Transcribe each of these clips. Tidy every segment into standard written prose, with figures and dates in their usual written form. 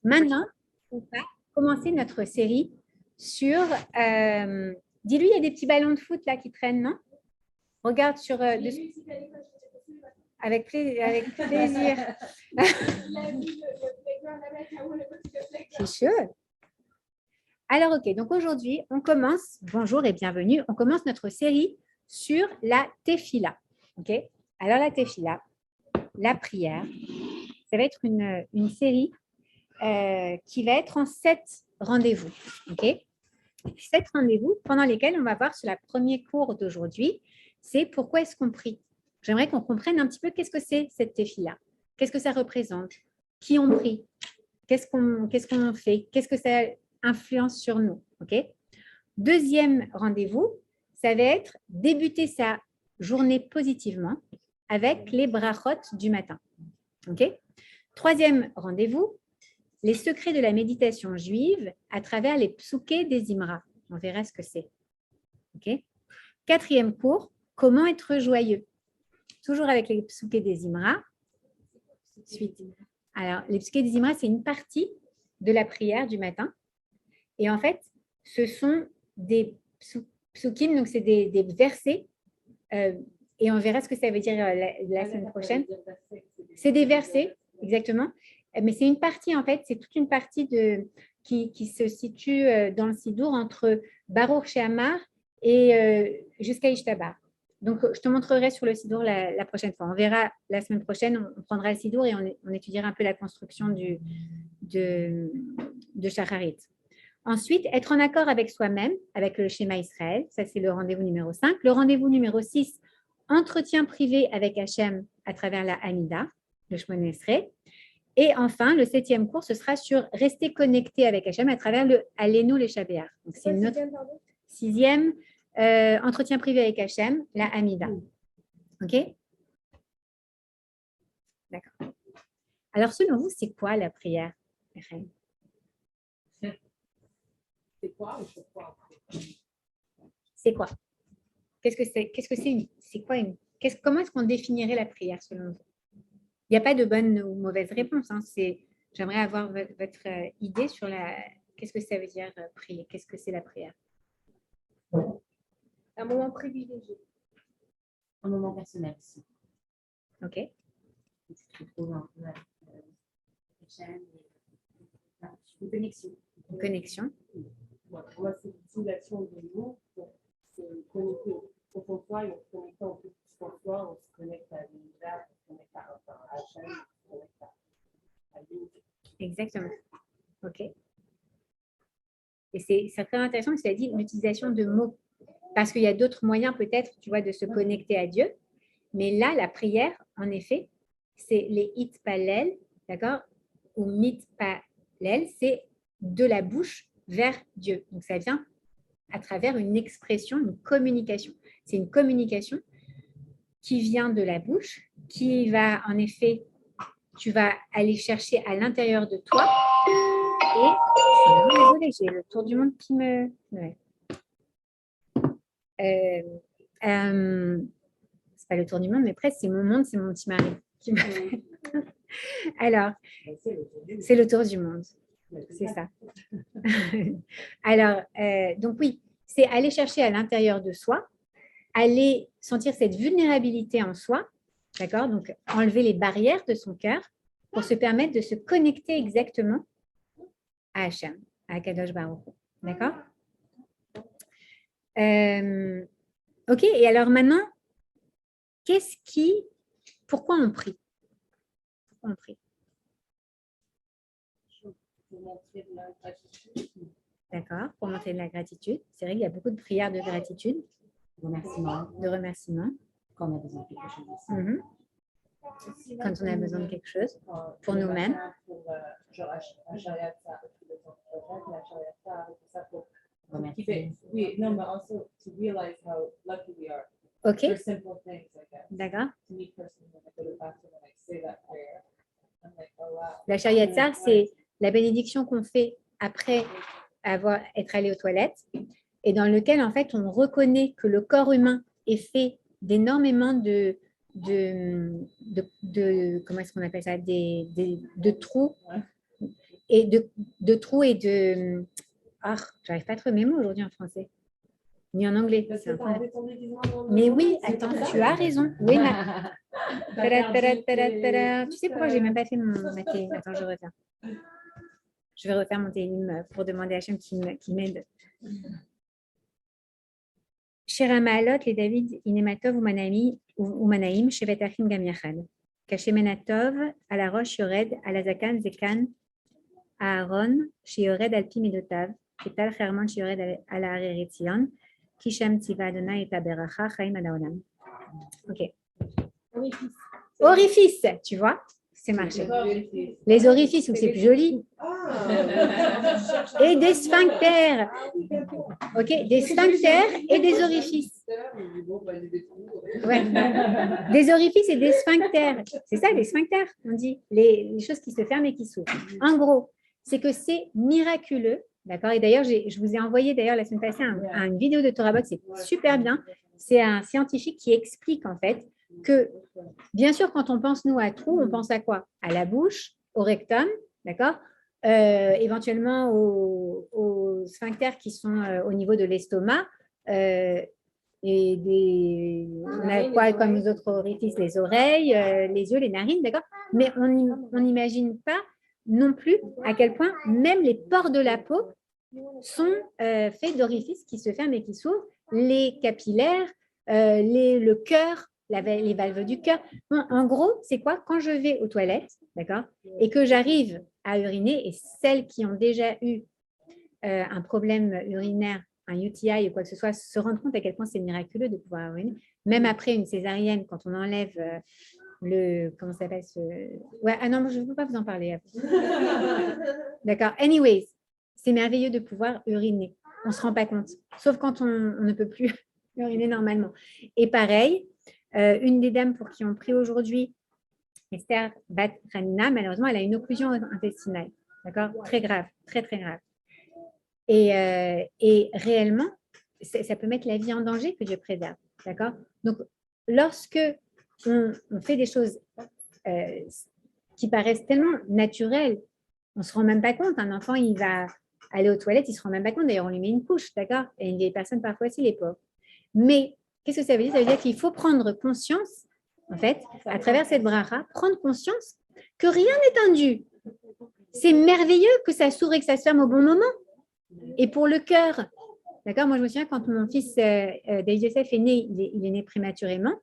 Maintenant, on va commencer notre série sur… dis-lui, il y a des petits ballons de foot là qui traînent, non? Regarde sur… Avec plaisir. C'est chaud. Alors, ok, donc aujourd'hui, on commence, bonjour et bienvenue, on commence notre série sur la tefila. Ok? Alors, la tefila, la prière, ça va être une série qui va être en 7 rendez-vous. Ok? 7 rendez-vous pendant lesquels on va voir sur la première cours d'aujourd'hui, c'est pourquoi est-ce qu'on prie. J'aimerais qu'on comprenne un petit peu qu'est-ce que c'est cette tefila, qu'est-ce que ça représente, qui on prie, qu'est-ce qu'on fait, qu'est-ce que ça influence sur nous. Ok? Deuxième rendez-vous, ça va être débuter sa journée positivement avec les brachot du matin. Ok? Troisième rendez-vous, les secrets de la méditation juive à travers les psoukés des Imra. On verra ce que c'est. Ok? Quatrième cours, comment être joyeux. Toujours avec les psoukés des Imra. Suite. Alors, les psoukés des Imra, c'est une partie de la prière du matin. Et en fait, ce sont des psukim, donc c'est des versets. Et on verra ce que ça veut dire la semaine prochaine. C'est des versets, exactement. Mais c'est une partie, en fait, c'est toute une partie qui se situe dans le Sidour entre Baruch She'amar et jusqu'à Ishtabar. Donc, je te montrerai sur le Sidour la prochaine fois. On verra la semaine prochaine, on prendra le Sidour et on étudiera un peu la construction de Shacharit. Ensuite, être en accord avec soi-même, avec le schéma Israël. Ça, c'est le rendez-vous numéro 5. Le rendez-vous numéro 6, entretien privé avec Hachem à travers la Hamida, le Shemona Esrei. Et enfin, le 7e cours, ce sera sur rester connecté avec Hachem à travers le Alenu les Shabéar. Donc, c'est une autre… 6e, entretien privé avec Hachem, la Hamida. OK? D'accord. Alors, selon vous, c'est quoi la prière? C'est quoi? C'est quoi? Qu'est-ce que c'est? C'est quoi comment est-ce qu'on définirait la prière selon vous? Il n'y a pas de bonne ou mauvaise réponse. Hein. J'aimerais avoir votre idée sur qu'est-ce que ça veut dire prier. Qu'est-ce que c'est la prière? Un moment privilégié. Un moment personnel aussi. Ok. Une connexion. Une connexion. Moi, c'est l'utilisation de mots pour se connecter au fond de soi et on se connecte en plus en soi, on se connecte à l'univers, on se connecte à Hachem, on se connecte à Dieu. Exactement. Ok. Et c'est très intéressant que tu as dit l'utilisation de mots. Parce qu'il y a d'autres moyens peut-être, tu vois, de se connecter à Dieu. Mais là, la prière, en effet, c'est les hitpalel, d'accord? Ou mitpalel, c'est de la bouche vers Dieu. Donc, ça vient à travers une expression, une communication. C'est une communication qui vient de la bouche, qui va, en effet, tu vas aller chercher à l'intérieur de toi. Et, désolée, j'ai le tour du monde qui me… Ouais. C'est pas le tour du monde, mais presque, c'est mon monde, c'est mon petit mari qui me… Alors, c'est le tour du monde. C'est ça. Alors, donc oui, c'est aller chercher à l'intérieur de soi, aller sentir cette vulnérabilité en soi, d'accord? Donc, enlever les barrières de son cœur pour se permettre de se connecter exactement à Hachem, à Kadosh Baruch Hu, d'accord? Ok, et alors maintenant, pourquoi on prie? Pourquoi on prie? Pour montrer de la gratitude. D'accord, pour montrer de la gratitude. C'est vrai qu'il y a beaucoup de prières de gratitude. De remerciement. Quand on a besoin de quelque chose. Mm-hmm. Quand on a besoin de quelque chose, pour nous-mêmes. Oui, non, mais also to realize how lucky we are. Ok. For simple things like that. D'accord. To me personally, when I go to the bathroom and I say that prayer, I'm like, oh wow. La Shariat Tzar, c'est la bénédiction qu'on fait après être allé aux toilettes et dans lequel, en fait, on reconnaît que le corps humain est fait d'énormément de comment est-ce qu'on appelle ça, de trous et de trous et de... Ah, j'arrive pas à trouver mes mots aujourd'hui en français, ni en anglais. Mais oui, attends, tu as raison. Oui, tu sais pourquoi j'ai même pas fait ma télim? Attends, je reviens. Je vais refaire mon télim pour demander à Hachem qui m'aide. Shira Maalot, les David, Inematov ou Manaim, Shevet Achim Gam Yachad. Kashemenatov, à la roche Yored, à la Zakan, Zekan, à Aaron, Shiored Alpi Medotav, Ketal Herman Shiored à la Areretzion, Kisham Tiva Adonai et Taberacha, Chaim Adaolam. Ok. Orifice, tu vois, c'est marché. Les orifices, où c'est plus joli. Et des sphincters. Ok, des sphincters et des orifices. Ouais. Des orifices et des sphincters. C'est ça, des sphincters, on dit. Les choses qui se ferment et qui s'ouvrent. En gros, c'est que c'est miraculeux. D'accord. Et d'ailleurs, je vous ai envoyé d'ailleurs la semaine passée une vidéo de Torah Box, c'est super bien. C'est un scientifique qui explique en fait que, bien sûr, quand on pense nous à trous, on pense à quoi? À la bouche, au rectum, d'accord, éventuellement aux sphincters qui sont au niveau de l'estomac, et on a quoi comme les autres orifices? Les oreilles, les yeux, les narines, d'accord. Mais on n'imagine pas non plus à quel point même les pores de la peau sont faits d'orifices qui se ferment et qui s'ouvrent, les capillaires, le cœur, les valves du cœur. Bon, en gros, c'est quoi? Quand je vais aux toilettes, d'accord, et que j'arrive à uriner, et celles qui ont déjà eu un problème urinaire, un UTI ou quoi que ce soit, se rendent compte à quel point c'est miraculeux de pouvoir uriner. Même après une césarienne, quand on enlève comment ça s'appelle Ouais, ah non, je ne peux pas vous en parler. D'accord. Anyways, c'est merveilleux de pouvoir uriner. On ne se rend pas compte, sauf quand on ne peut plus uriner normalement. Et pareil, une des dames pour qui on prie aujourd'hui, Esther Bat Ramina, malheureusement, elle a une occlusion intestinale. D'accord. Très grave, très, très grave. Et réellement, ça peut mettre la vie en danger, que Dieu préserve. D'accord. Donc, lorsque on fait des choses qui paraissent tellement naturelles, on ne se rend même pas compte. Un enfant, il va aller aux toilettes, il ne se rend même pas compte. D'ailleurs, on lui met une couche, d'accord? Et les personnes, parfois aussi, les pauvres. Mais qu'est-ce que ça veut dire? Ça veut dire qu'il faut prendre conscience, en fait, à travers cette bracha, prendre conscience que rien n'est indu. C'est merveilleux que ça s'ouvre et que ça se ferme au bon moment. Et pour le cœur, d'accord? Moi, je me souviens quand mon fils David Joseph est né, il est né prématurément.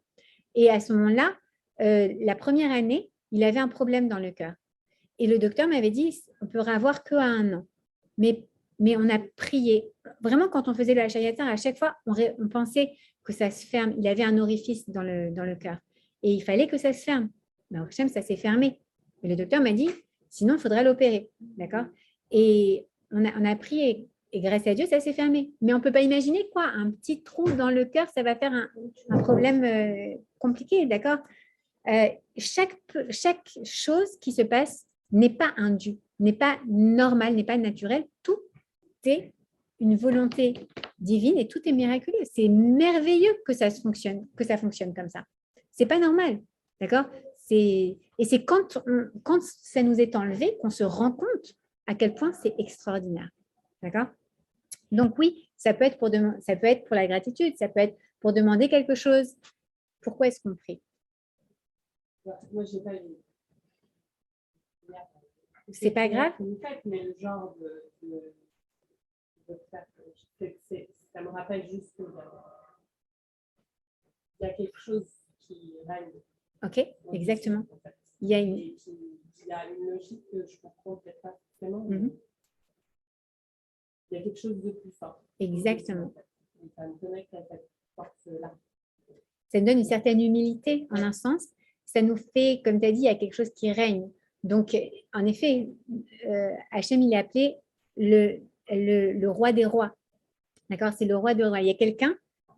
Et à ce moment-là, la première année, il avait un problème dans le cœur. Et le docteur m'avait dit, on ne peut avoir qu'à 1 an. Mais on a prié. Vraiment, quand on faisait le Hachayatar, à chaque fois, on pensait que ça se ferme. Il avait un orifice dans le cœur. Et il fallait que ça se ferme. Mais au Hachem, ça s'est fermé. Et le docteur m'a dit, sinon, il faudrait l'opérer. D'accord? Et on a prié. Et grâce à Dieu, ça s'est fermé. Mais on ne peut pas imaginer quoi. Un petit trou dans le cœur, ça va faire un problème compliqué. D'accord? Chaque chose qui se passe n'est pas indue, n'est pas normale, n'est pas naturelle. Tout est une volonté divine et tout est miraculeux. C'est merveilleux que ça fonctionne comme ça. C'est pas normal, d'accord? Et c'est quand ça nous est enlevé qu'on se rend compte à quel point c'est extraordinaire, d'accord? Donc oui, ça peut être pour la gratitude, ça peut être pour demander quelque chose. Pourquoi est-ce qu'on prie? Moi, j'ai pas eu. C'est pas grave. Mais le genre de ça me rappelle juste qu'il y a quelque chose qui règne. Ok, exactement. En fait. Il y a une logique que je comprends peut-être pas forcément. Il y a quelque chose de plus fort. Exactement. Et ça me connecte à cette force-là. Ça nous donne une certaine humilité en un sens. Ça nous fait, comme tu as dit, il y a quelque chose qui règne. Donc, en effet, Hachem, il est appelé le roi des rois. D'accord? C'est le roi des rois. Il y a quelqu'un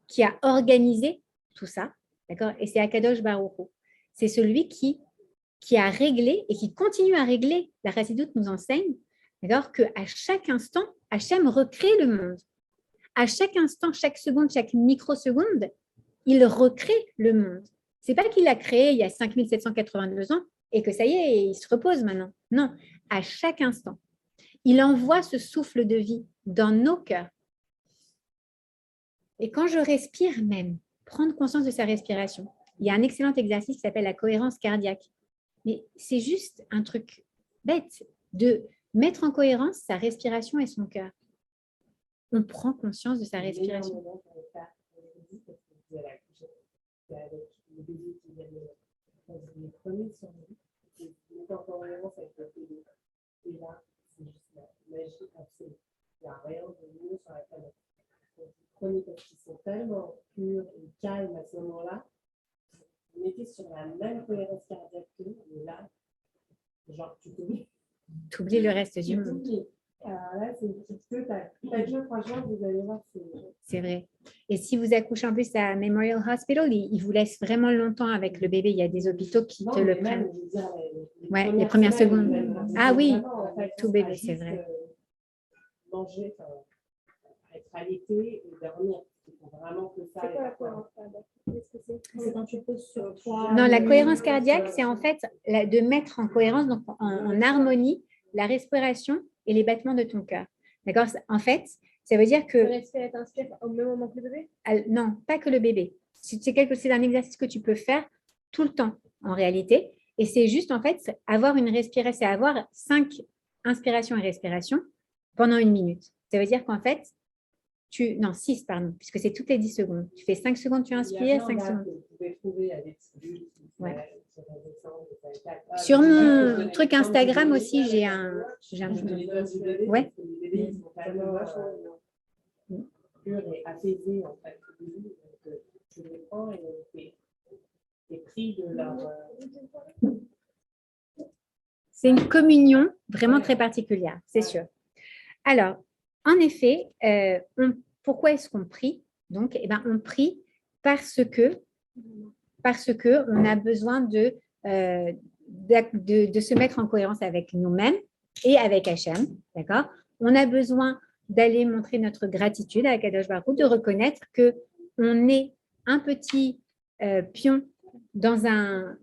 qui a organisé tout ça. D'accord? Et c'est Akadosh Baruch Hu. C'est celui qui a réglé et qui continue à régler. La Chassidoute nous enseigne, d'accord, qu'à chaque instant, Hachem recrée le monde. À chaque instant, chaque seconde, chaque microseconde, il recrée le monde. Ce n'est pas qu'il l'a créé il y a 5782 ans et que ça y est, il se repose maintenant. Non, à chaque instant. il envoie ce souffle de vie dans nos cœurs. Et quand je respire même, prendre conscience de sa respiration. Il y a un excellent exercice qui s'appelle la cohérence cardiaque. Mais c'est juste un truc bête de mettre en cohérence sa respiration et son cœur. On prend conscience de sa respiration. Les premiers sur nous, et en cohérence avec le pays. Et là, c'est juste la magie absolue. Il n'y a rien de mieux sur la planète. Donc, vous prenez parce qu'ils sont tellement purs et calmes à ce moment-là, vous mettez sur la même cohérence cardiaque que et là, genre, tu t'oublies. Tu oublies le reste du monde. Alors là, c'est une petite queue. Franchement, vous allez voir, c'est vrai. Et si vous accouchez en plus à Memorial Hospital, ils vous laissent vraiment longtemps avec le bébé. Il y a des hôpitaux qui te le prennent. Les premières secondes. Ah oui, tout bébé, c'est vrai. Manger, être allaité et dormir. Vraiment que ça. C'est quoi la cohérence cardiaque? C'est quand tu poses sur toi. Non, la cohérence cardiaque, c'est en fait de mettre en cohérence, donc en harmonie, la respiration et les battements de ton cœur. D'accord? En fait, ça veut dire que... Tu respires et t'inspires au même moment que le bébé? Non, pas que le bébé. C'est un exercice que tu peux faire tout le temps, en réalité. Et c'est juste, en fait, avoir une respiration, c'est avoir 5 inspirations et respirations pendant 1 minute. Ça veut dire qu'en fait, non, 6, pardon, puisque c'est toutes les 10 secondes. Tu fais 5 secondes, tu inspires, 5 secondes. Ouais. Sur mon truc Instagram aussi, j'ai un... Ouais. Pur et apaisé, en fait. Tu les prends et pris de leur... C'est une communion vraiment très particulière, c'est sûr. Alors, en effet, pourquoi est-ce qu'on prie? Donc, on prie parce que on a besoin de se mettre en cohérence avec nous-mêmes et avec Hachem, d'accord? On a besoin d'aller montrer notre gratitude à Kadosh Baruch Hu, de reconnaître qu'on est un petit pion dans un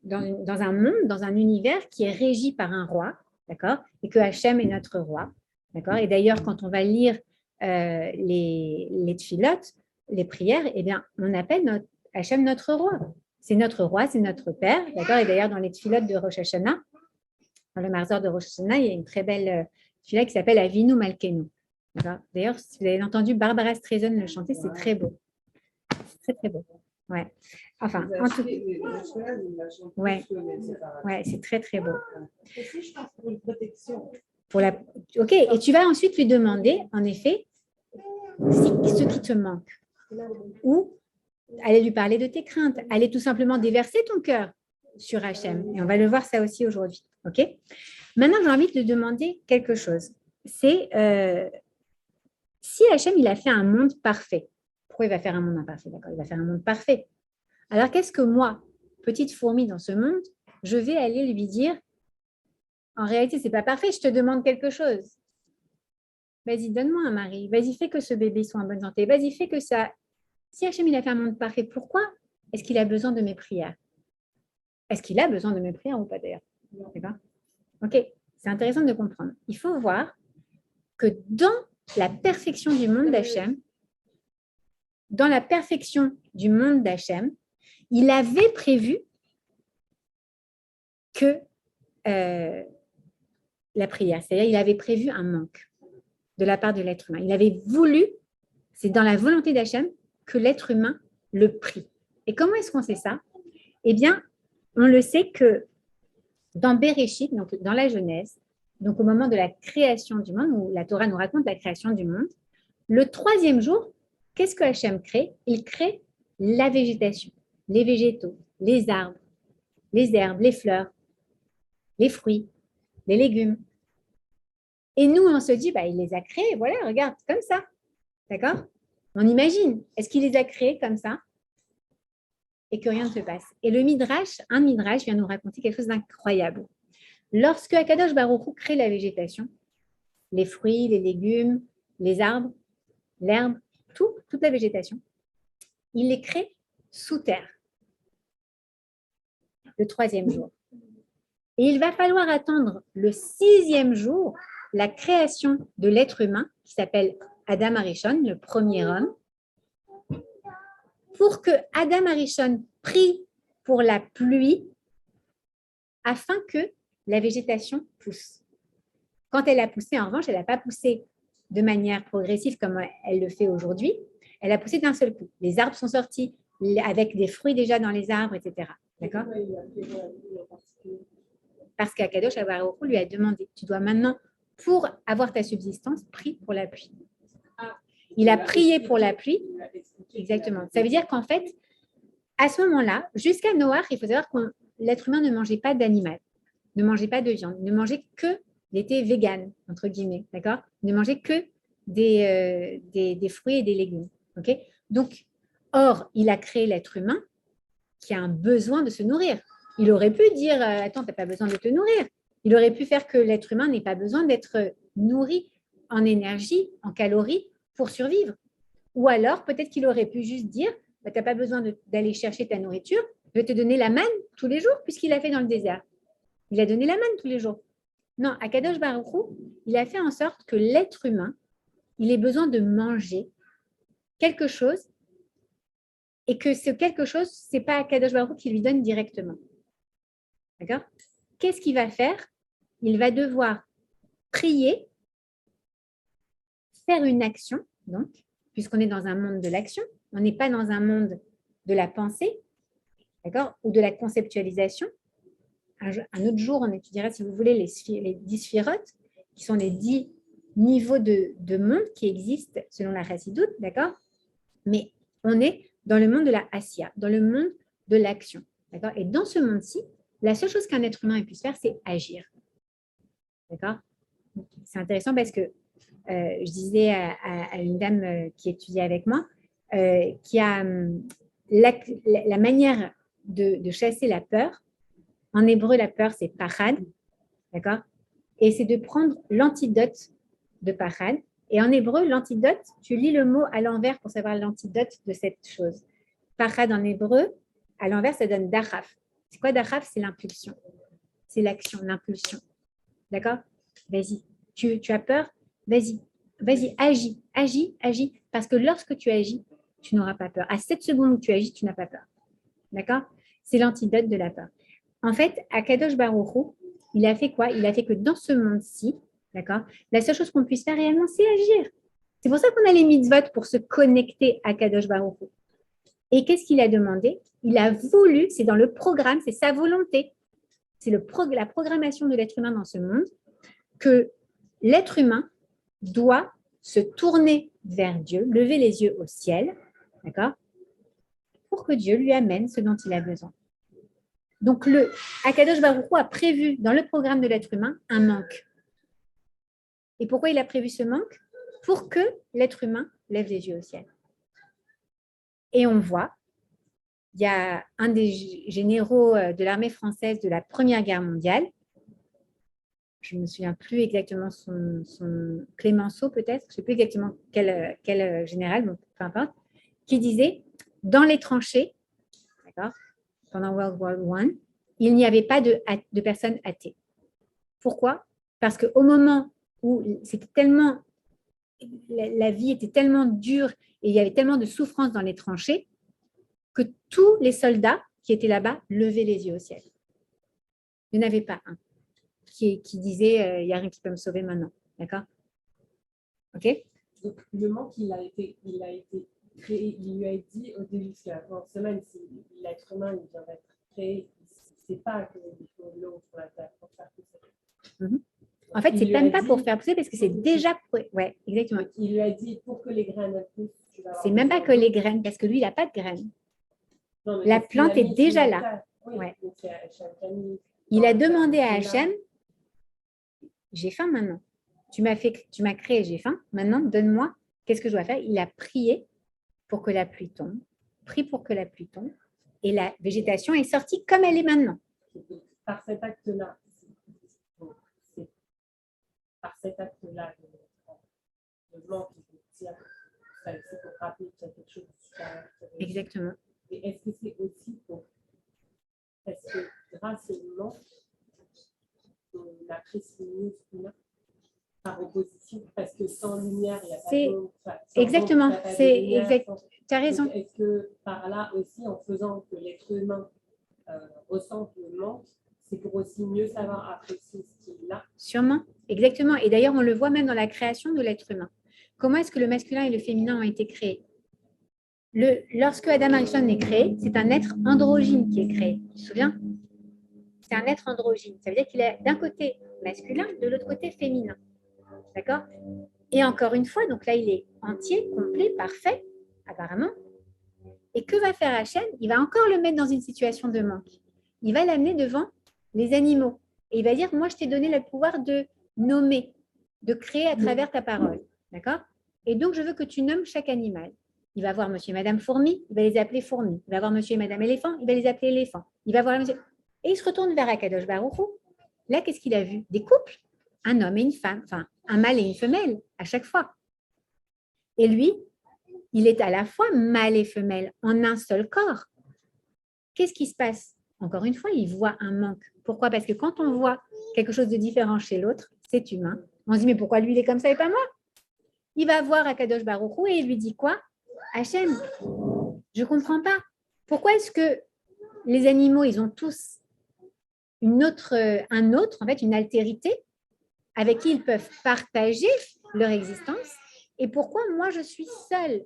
monde, dans un univers qui est régi par un roi, d'accord? Et que Hachem est notre roi, d'accord? Et d'ailleurs, quand on va lire les tfilotes, les prières, eh bien, on appelle Hachem notre roi. C'est notre roi, c'est notre père, d'accord? Et d'ailleurs, dans les tfilotes de Rosh Hashanah, dans le Marzor de Rosh Hashanah, il y a une très belle tfila qui s'appelle Avinu Malkenu. D'ailleurs, si vous avez entendu Barbara Streisand le chanter, c'est très beau. C'est très, très beau. Ouais. Enfin, en tout cas. Ouais, c'est très, très beau. Aussi, je pense pour une protection. Ok, et tu vas ensuite lui demander, en effet, ce qui te manque. Ou aller lui parler de tes craintes, aller tout simplement déverser ton cœur sur Hachem. Et on va le voir ça aussi aujourd'hui. Ok. Maintenant, j'ai envie de te demander quelque chose. C'est si Hachem, il a fait un monde parfait. Pourquoi il va faire un monde imparfait? D'accord, il va faire un monde parfait. Alors, qu'est-ce que moi, petite fourmi dans ce monde, je vais aller lui dire, en réalité, ce n'est pas parfait, je te demande quelque chose. Vas-y, donne-moi un mari. Vas-y, fais que ce bébé soit en bonne santé. Vas-y, fais que ça. Si Hachem, il a fait un monde parfait, pourquoi est-ce qu'il a besoin de mes prières? Est-ce qu'il a besoin de mes prières ou pas d'ailleurs? D'accord? Ok, c'est intéressant de comprendre. Il faut voir que dans la perfection du monde d'Hachem, il avait prévu que la prière, c'est-à-dire il avait prévu un manque de la part de l'être humain. Il avait voulu, c'est dans la volonté d'Hachem, que l'être humain le prie. Et comment est-ce qu'on sait ça? Eh bien, on le sait que dans Bereshit, donc dans la Genèse, donc au moment de la création du monde, où la Torah nous raconte la création du monde, le 3e jour, qu'est-ce que Hachem crée? Il crée la végétation, les végétaux, les arbres, les herbes, les fleurs, les fruits, les légumes. Et nous, on se dit, il les a créés, voilà, regarde, comme ça. D'accord? On imagine, est-ce qu'il les a créés comme ça? Et que rien ne se passe. Et un midrash vient nous raconter quelque chose d'incroyable. Lorsque Akadosh Baruch Hu crée la végétation, les fruits, les légumes, les arbres, l'herbe, toute la végétation, il les crée sous terre, le 3e jour. Et il va falloir attendre le 6e jour, la création de l'être humain, qui s'appelle Adam Arishon, le premier homme, pour que Adam Arishon prie pour la pluie afin que la végétation pousse. Quand elle a poussé, en revanche, elle n'a pas poussé de manière progressive comme elle le fait aujourd'hui. Elle a poussé d'un seul coup. Les arbres sont sortis avec des fruits déjà dans les arbres, etc. D'accord? Parce qu'Akadosh Baruch Hu lui a demandé, tu dois maintenant, pour avoir ta subsistance, prie pour la pluie. Il a prié pour la pluie. Exactement. Ça veut dire qu'en fait, à ce moment-là, jusqu'à Noach, il faut savoir que l'être humain ne mangeait pas d'animal, ne mangeait pas de viande, ne mangeait que, il était vegan, entre guillemets, d'accord? Ne mangeait que des fruits et des légumes, ok? Donc, or, il a créé l'être humain qui a un besoin de se nourrir. Il aurait pu dire, attends, tu n'as pas besoin de te nourrir. Il aurait pu faire que l'être humain n'ait pas besoin d'être nourri en énergie, en calories, pour survivre. Ou alors, peut-être qu'il aurait pu juste dire, bah, tu n'as pas besoin d'aller chercher ta nourriture, je vais te donner la manne tous les jours, puisqu'il a fait dans le désert. Il a donné la manne tous les jours. Non, Akadosh Baruch Hu, il a fait en sorte que l'être humain, il ait besoin de manger quelque chose et que ce quelque chose, ce n'est pas Akadosh Baruch Hu qui lui donne directement. D'accord? Qu'est-ce qu'il va faire? Il va devoir prier, faire une action, donc, puisqu'on est dans un monde de l'action, on n'est pas dans un monde de la pensée, d'accord, ou de la conceptualisation. Un autre jour, on étudiera, si vous voulez, les 10 sphirotes, qui sont les 10 niveaux de monde qui existent selon la Chassidoute, d'accord? Mais on est dans le monde de la Asiya, dans le monde de l'action, d'accord? Et dans ce monde-ci, la seule chose qu'un être humain puisse faire, c'est agir, d'accord? C'est intéressant parce que je disais à une dame qui étudiait avec moi, qui a la manière de chasser la peur. En hébreu, la peur, c'est pachad, d'accord? Et c'est de prendre l'antidote de pachad. Et en hébreu, l'antidote, tu lis le mot à l'envers pour savoir l'antidote de cette chose. Pachad en hébreu, à l'envers, ça donne dachaf. C'est quoi dachaf? C'est l'impulsion. C'est l'action, l'impulsion. D'accord? Vas-y. Tu as peur? Vas-y. Vas-y, agis, agis, agis. Parce que lorsque tu agis, tu n'auras pas peur. À 7 secondes où tu agis, tu n'as pas peur. D'accord? C'est l'antidote de la peur. En fait, Akadosh Baruch Hu, il a fait quoi? Il a fait que dans ce monde-ci, d'accord, la seule chose qu'on puisse faire réellement, c'est agir. C'est pour ça qu'on a les mitzvot pour se connecter à Akadosh Baruch Hu. Et qu'est-ce qu'il a demandé? Il a voulu, c'est dans le programme, c'est sa volonté, c'est la programmation de l'être humain dans ce monde, que l'être humain doit se tourner vers Dieu, lever les yeux au ciel, d'accord, pour que Dieu lui amène ce dont il a besoin. Donc, le Akadosh Baruch Hu a prévu dans le programme de l'être humain un manque. Et pourquoi il a prévu ce manque? Pour que l'être humain lève les yeux au ciel. Et on voit, il y a un des généraux de l'armée française de la Première Guerre mondiale, je ne me souviens plus exactement son Clémenceau peut-être, je ne sais plus exactement quel général, bon, peu importe, qui disait, dans les tranchées, d'accord, pendant World War I, il n'y avait pas de personnes athées. Pourquoi? Parce qu'au moment où c'était tellement, la vie était tellement dure et il y avait tellement de souffrance dans les tranchées que tous les soldats qui étaient là-bas levaient les yeux au ciel. Il n'y en avait pas un qui disait il n'y a rien qui peut me sauver maintenant. D'accord? Ok? Donc, le manque, il a été créé, il lui a dit au début, parce qu'avant semaine, si l'être humain il vient d'être créé, il ne sait pas qu'il faut de l'eau pour la terre pour faire pousser. Mm-hmm. En fait, c'est même pas pour faire pousser parce que c'est déjà. Ouais, exactement. Il lui a dit pour que les graines poussent. C'est même pas que les graines, parce que lui, il n'a pas de graines. Non, la plante est déjà là. Oui, ouais. Il a demandé à Hachem, j'ai faim maintenant. Tu m'as créé, j'ai faim. Maintenant, donne-moi, qu'est-ce que je dois faire? Il a prié pour que la pluie tombe, prie pour que la pluie tombe, et la végétation est sortie comme elle est maintenant. Par cet acte-là, par cet acte-là, le blanc qui tire, c'est pour rappeler qu'il y a quelque chose de supérieur. Exactement. Et est-ce que c'est aussi pour. Est-ce que grâce au blanc, féminin par opposition, parce que sans lumière, il n'y a pas C'est- de monde. Exactement, c'est exact. Tu as raison. Est-ce que par là aussi, en faisant que l'être humain ressente le manque, c'est pour aussi mieux savoir apprécier ce qu'il a? Sûrement, exactement. Et d'ailleurs, on le voit même dans la création de l'être humain. Comment est-ce que le masculin et le féminin ont été créés? Lorsque Adam Harrison est créé, c'est un être androgyne qui est créé. Tu te souviens? C'est un être androgyne. Ça veut dire qu'il est d'un côté masculin, de l'autre côté féminin. D'accord? Et encore une fois, donc là, il est entier, complet, parfait, apparemment. Et que va faire Hachem? Il va encore le mettre dans une situation de manque. Il va l'amener devant les animaux. Et il va dire, moi, je t'ai donné le pouvoir de nommer, de créer à travers ta parole. D'accord? Et donc, je veux que tu nommes chaque animal. Il va voir monsieur et madame fourmi, il va les appeler fourmis. Il va voir monsieur et madame éléphant, il va les appeler éléphants. Il va voir monsieur... Et il se retourne vers Akadosh Baruch Hu. Là, qu'est-ce qu'il a vu? Des couples, un homme et une femme, enfin, un mâle et une femelle, à chaque fois. Et lui, il est à la fois mâle et femelle en un seul corps. Qu'est-ce qui se passe? Encore une fois, il voit un manque. Pourquoi? Parce que quand on voit quelque chose de différent chez l'autre, c'est humain. On se dit, mais pourquoi lui, il est comme ça et pas moi? Il va voir Akadosh Baruch Hu et il lui dit quoi? Hachem, je ne comprends pas. Pourquoi est-ce que les animaux, ils ont tous une altérité avec qui ils peuvent partager leur existence? Et pourquoi moi, je suis seule?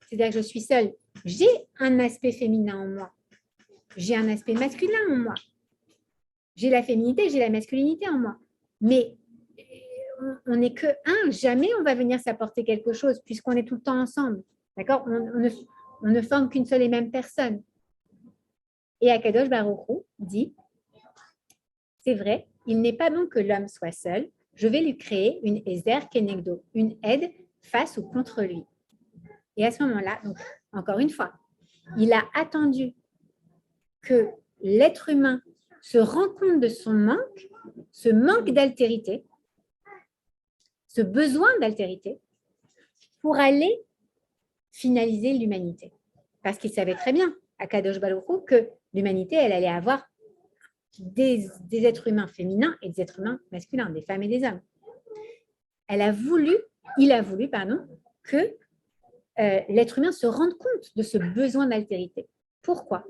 C'est-à-dire que je suis seule. J'ai un aspect féminin en moi. J'ai un aspect masculin en moi. J'ai la féminité, j'ai la masculinité en moi. Mais on n'est que un. Jamais on va venir s'apporter quelque chose puisqu'on est tout le temps ensemble. D'accord? On ne forme qu'une seule et même personne. Et Akadosh Baruch Hu dit, c'est vrai, il n'est pas bon que l'homme soit seul. Je vais lui créer une Ezer Kenegdo, une aide face ou contre lui. Et à ce moment-là, donc, encore une fois, il a attendu que l'être humain se rend compte de son manque, ce manque d'altérité, ce besoin d'altérité, pour aller finaliser l'humanité. Parce qu'il savait très bien, à Kadosh Baruch Hu, que l'humanité, elle allait avoir des êtres humains féminins et des êtres humains masculins, des femmes et des hommes. Il a voulu, que l'être humain se rende compte de ce besoin d'altérité. Pourquoi?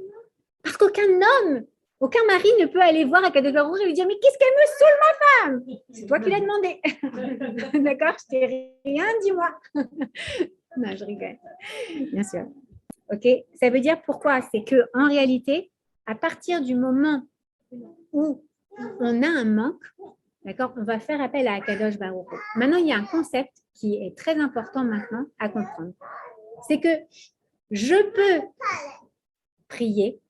Parce qu'aucun homme, aucun mari ne peut aller voir Akadosh Baruch Hu et lui dire, mais qu'est-ce qu'elle me saoule, ma femme? C'est toi qui l'as demandé. D'accord? Je t'ai rien dit, moi. Non, je rigole. Bien sûr. OK? Ça veut dire pourquoi? C'est qu'en réalité, à partir du moment où on a un manque, d'accord, on va faire appel à Akadosh Baruch Hu. Maintenant, il y a un concept qui est très important maintenant à comprendre. C'est que je peux prier,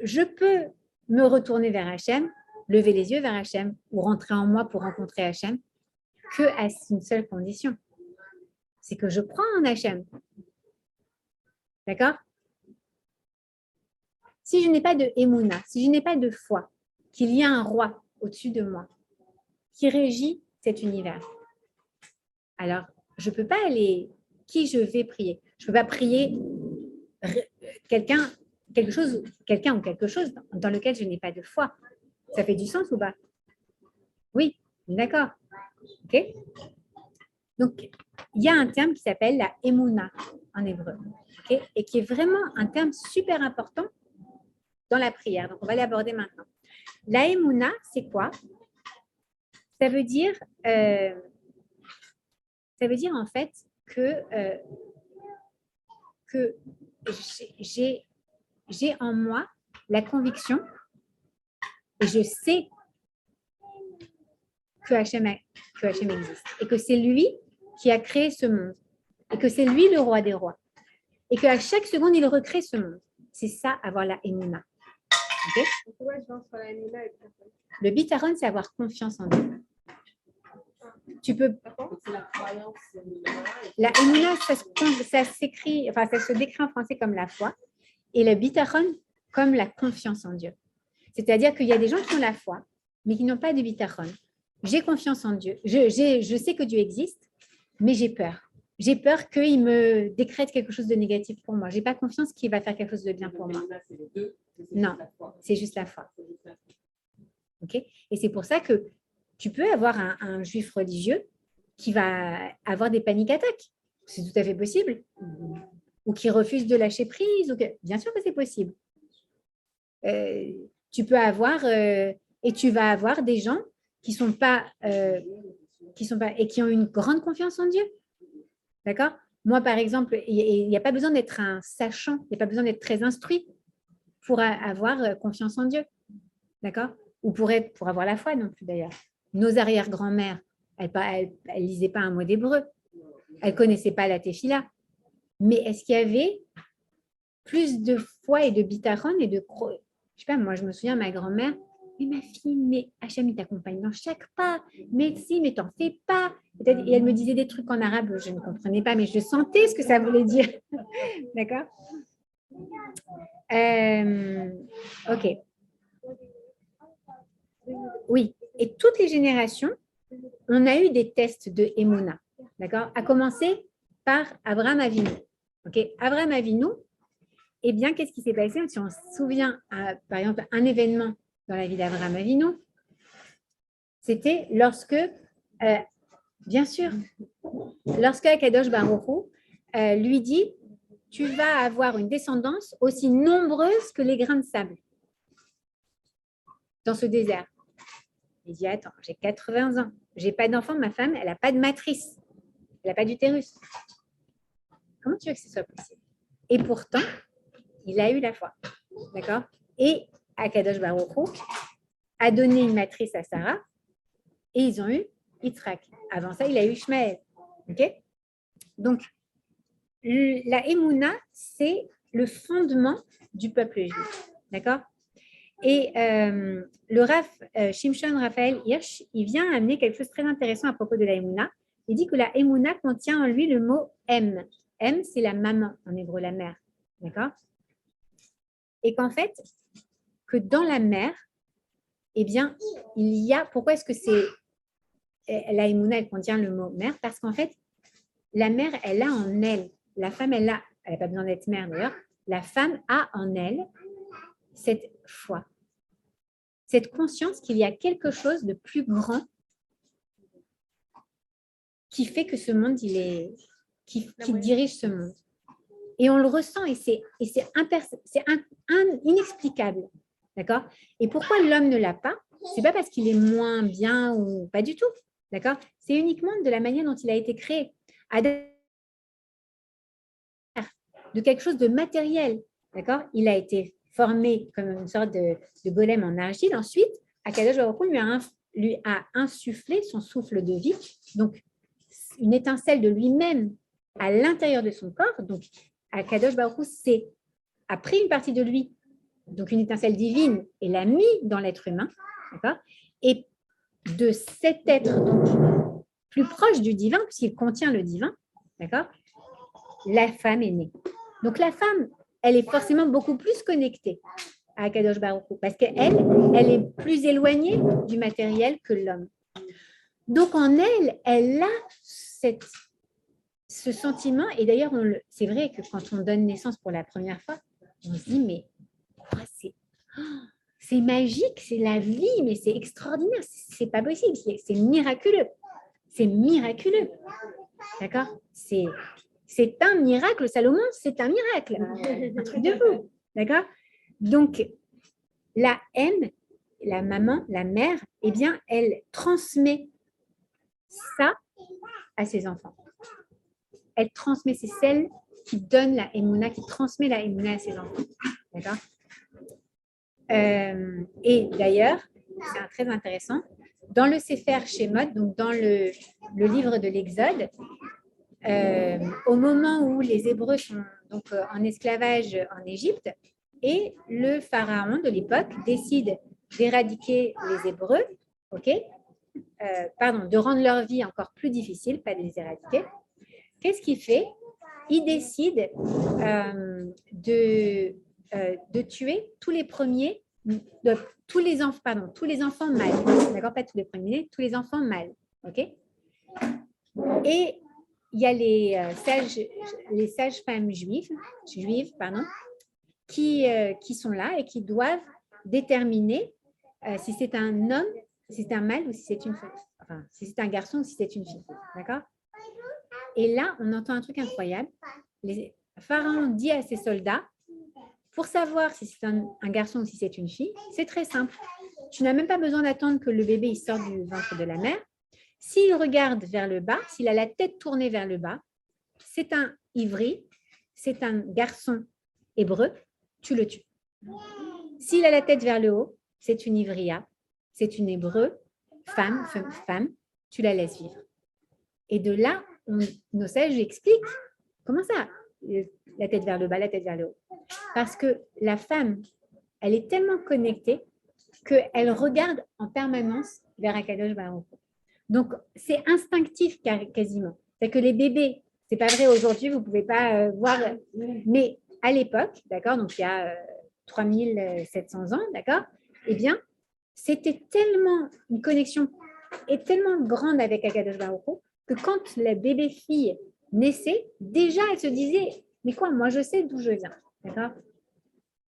je peux me retourner vers Hachem, lever les yeux vers Hachem ou rentrer en moi pour rencontrer Hachem, que à une seule condition. C'est que je crois en Hachem. D'accord? Si je n'ai pas de émouna, si je n'ai pas de foi, qu'il y a un roi au-dessus de moi qui régit cet univers, alors je ne peux pas aller qui je vais prier. Je ne peux pas prier quelqu'un ou quelque chose dans lequel je n'ai pas de foi. Ça fait du sens ou pas? Oui, d'accord. OK? Donc, il y a un terme qui s'appelle la émouna en hébreu, okay? Et qui est vraiment un terme super important dans la prière. Donc, on va l'aborder maintenant. La émouna, c'est quoi? Ça veut dire en fait que j'ai en moi la conviction et je sais que Hachem existe et que c'est lui qui a créé ce monde et que c'est lui le roi des rois et qu'à chaque seconde, il recrée ce monde. C'est ça, avoir la émouna. Okay? Le bitaron, c'est avoir confiance en Dieu. Tu peux. La émouna, ça s'écrit, enfin, ça se décrit en français comme la foi et le bitaron comme la confiance en Dieu. C'est-à-dire qu'il y a des gens qui ont la foi, mais qui n'ont pas de bitaron. J'ai confiance en Dieu. Je sais que Dieu existe, mais j'ai peur. J'ai peur qu'il me décrète quelque chose de négatif pour moi. Je n'ai pas confiance qu'il va faire quelque chose de bien pour moi. Non, c'est juste la foi. Okay? Et c'est pour ça que tu peux avoir un juif religieux qui va avoir des paniques attaques. C'est tout à fait possible. Ou qui refuse de lâcher prise. Bien sûr que c'est possible. Tu peux avoir, et tu vas avoir des gens qui sont pas, et qui ont une grande confiance en Dieu. D'accord? Moi, par exemple, il n'y a pas besoin d'être un sachant, il n'y a pas besoin d'être très instruit pour avoir confiance en Dieu. D'accord? Ou pour avoir la foi non plus d'ailleurs. Nos arrière-grand-mères, elles ne lisaient pas un mot d'hébreu. Elles ne connaissaient pas la tefila. Mais est-ce qu'il y avait plus de foi et de bitachon et de... Je sais pas, moi je me souviens, ma grand-mère, mais ma fille, mais Hachem, il t'accompagne dans chaque pas. Mais si, mais t'en fais pas. Et elle me disait des trucs en arabe, je ne comprenais pas, mais je sentais ce que ça voulait dire. D'accord? Ok. Oui. Et toutes les générations, on a eu des tests de Emouna. D'accord? À commencer par Abraham Avinu. Ok? Abraham Avinu, eh bien, qu'est-ce qui s'est passé? Si on se souvient, par exemple, un événement dans la vie d'Abraham Avinu, c'était lorsque, bien sûr, lorsque Akadosh Baruch Hu lui dit, tu vas avoir une descendance aussi nombreuse que les grains de sable dans ce désert. Il dit, attends, j'ai 80 ans, j'ai pas d'enfant, ma femme, elle n'a pas de matrice, elle n'a pas d'utérus. Comment tu veux que ce soit possible? Et pourtant, il a eu la foi. D'accord? Et Akadosh Baruch Hu a donné une matrice à Sarah et ils ont eu Yitzhak. Avant ça, il a eu Ishmaël. OK? Donc, la Emouna, c'est le fondement du peuple juif. D'accord? Et le Rav Shimshon Raphaël Hirsch, il vient amener quelque chose de très intéressant à propos de la Emouna. Il dit que la Emouna contient en lui le mot M. M, c'est la maman, en hébreu, la mère. D'accord? Et qu'en fait, que dans la mère, eh bien, il y a... Pourquoi est-ce que c'est... La Emouna, elle contient le mot mère? Parce qu'en fait, la mère, elle a en elle, la femme, elle n'a pas besoin d'être mère d'ailleurs, la femme a en elle cette foi, cette conscience qu'il y a quelque chose de plus grand qui fait que ce monde, qui dirige ce monde. Et on le ressent et c'est inexplicable. D'accord? Et pourquoi l'homme ne l'a pas? C'est pas parce qu'il est moins bien ou pas du tout. D'accord? C'est uniquement de la manière dont il a été créé. De quelque chose de matériel. D'accord? Il a été formé comme une sorte de golem en argile. Ensuite, Akadosh Baruch Hu lui a insufflé son souffle de vie, donc une étincelle de lui-même à l'intérieur de son corps. Donc, Akadosh Baruch Hu a pris une partie de lui, donc une étincelle divine, et l'a mis dans l'être humain. D'accord? Et de cet être donc, plus proche du divin, puisqu'il contient le divin, d'accord, la femme est née. Donc la femme, elle est forcément beaucoup plus connectée à Akadosh Baruch Hu, parce qu'elle est plus éloignée du matériel que l'homme. Donc en elle, elle a ce sentiment, et d'ailleurs, c'est vrai que quand on donne naissance pour la première fois, on se dit, mais quoi, c'est magique, c'est la vie, mais c'est extraordinaire, c'est pas possible, c'est miraculeux. C'est miraculeux. D'accord? C'est un miracle, Salomon, c'est un miracle. Un truc de fou. D'accord? Donc, la haine, la maman, la mère, eh bien, elle transmet ça à ses enfants. Elle transmet, c'est celle qui donne la émouna, qui transmet la émouna à ses enfants. D'accord? Et d'ailleurs, c'est très intéressant, dans le Sefer Shemot, donc dans le livre de l'Exode, au moment où les Hébreux sont donc en esclavage en Égypte, et le pharaon de l'époque décide d'éradiquer les Hébreux, de rendre leur vie encore plus difficile, pas de les éradiquer. Qu'est-ce qu'il fait? Il décide de tuer tous les premiers, tous les enfants mâles, d'accord, pas tous les premiers, tous les enfants mâles, ok. Et il y a les sages femmes juives, qui sont là et qui doivent déterminer si c'est un homme si c'est un mâle ou si c'est une femme. Enfin, si c'est un garçon ou si c'est une fille. D'accord? Et là, on entend un truc incroyable. Pharaon dit à ses soldats, pour savoir si c'est un garçon ou si c'est une fille, c'est très simple. Tu n'as même pas besoin d'attendre que le bébé il sorte du ventre de la mère. S'il regarde vers le bas, s'il a la tête tournée vers le bas, c'est un ivri, c'est un garçon hébreu, tu le tues. S'il a la tête vers le haut, c'est une ivria, c'est une hébreu, femme, tu la laisses vivre. Et de là, nos sages expliquent comment ça, la tête vers le bas, la tête vers le haut. Parce que la femme, elle est tellement connectée qu'elle regarde en permanence vers Akadosh Baruch Hu. Donc, c'est instinctif quasiment. C'est que les bébés, c'est pas vrai aujourd'hui, vous pouvez pas voir, mais à l'époque, d'accord, donc il y a 3700 ans, d'accord, eh bien, c'était tellement, une connexion est tellement grande avec Akadosh Baruch Hu que quand la bébé fille naissait, déjà elle se disait, mais quoi, moi je sais d'où je viens, d'accord?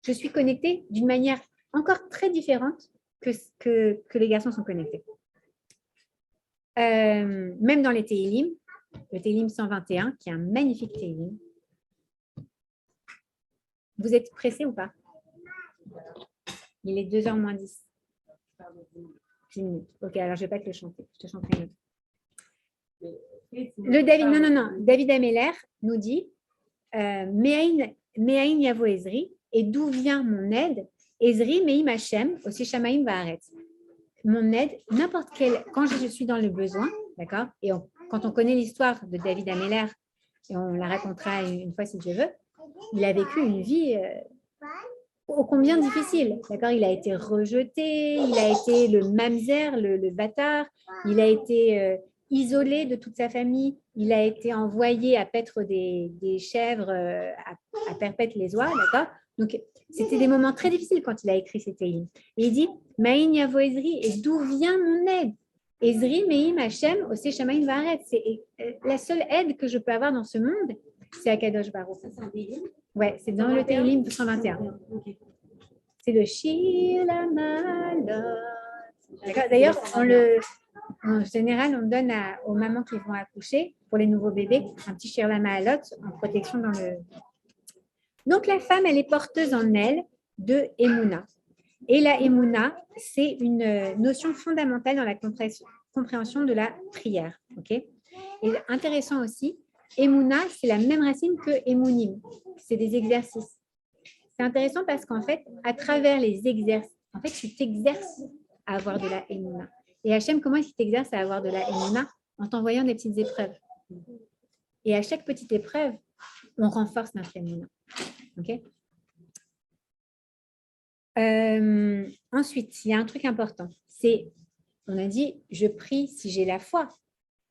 Je suis connectée d'une manière encore très différente que les garçons sont connectés. Même dans les Tehillim, le Tehillim 121, qui est un magnifique Tehillim. Vous êtes pressé ou pas? Il est 2h moins 10. 10 minutes. Ok, alors je ne vais pas te le chanter. Je te chanterai une autre. David Ameller nous dit Me'ain Yavo Ezri, et d'où vient mon aide? Ezri Me'im Hashem, aussi Shamaim Va'aretz. Mon aide, n'importe quel, quand je suis dans le besoin, d'accord, et quand on connaît l'histoire de David Ameller, et on la racontera une fois si Dieu veut, il a vécu une vie ô combien difficile, d'accord, il a été rejeté, il a été le mamzer, le bâtard, il a été isolé de toute sa famille, il a été envoyé à paître des chèvres, à perpète les oies, d'accord. Donc, c'était des moments très difficiles quand il a écrit ces Tehillim. Et il dit, Ma'in Yavo Ezri, et d'où vient mon aide? Ezri Me'im Hashem, Oseh Shamaim Va'aretz. C'est la seule aide que je peux avoir dans ce monde, c'est Akadosh Baruch. Ça, c'est un Tehillim? Ouais, c'est dans le Tehillim 121. Okay. C'est le Shir la Malot. D'ailleurs, en général, on donne aux mamans qui vont accoucher, pour les nouveaux bébés, un petit Shir la Malot en protection dans le... Donc, la femme, elle est porteuse en elle de Emouna. Et la Emouna, c'est une notion fondamentale dans la compréhension de la prière. Okay? Et intéressant aussi, Emouna, c'est la même racine que Emunim. C'est des exercices. C'est intéressant parce qu'en fait, à travers les exercices, en fait, tu t'exerces à avoir de la Emouna. Et Hachem, comment est-ce qu'il t'exerce à avoir de la Emouna? En t'envoyant des petites épreuves. Et à chaque petite épreuve, on renforce notre Emouna. Okay? Ensuite, il y a un truc important. C'est, on a dit, je prie si j'ai la foi.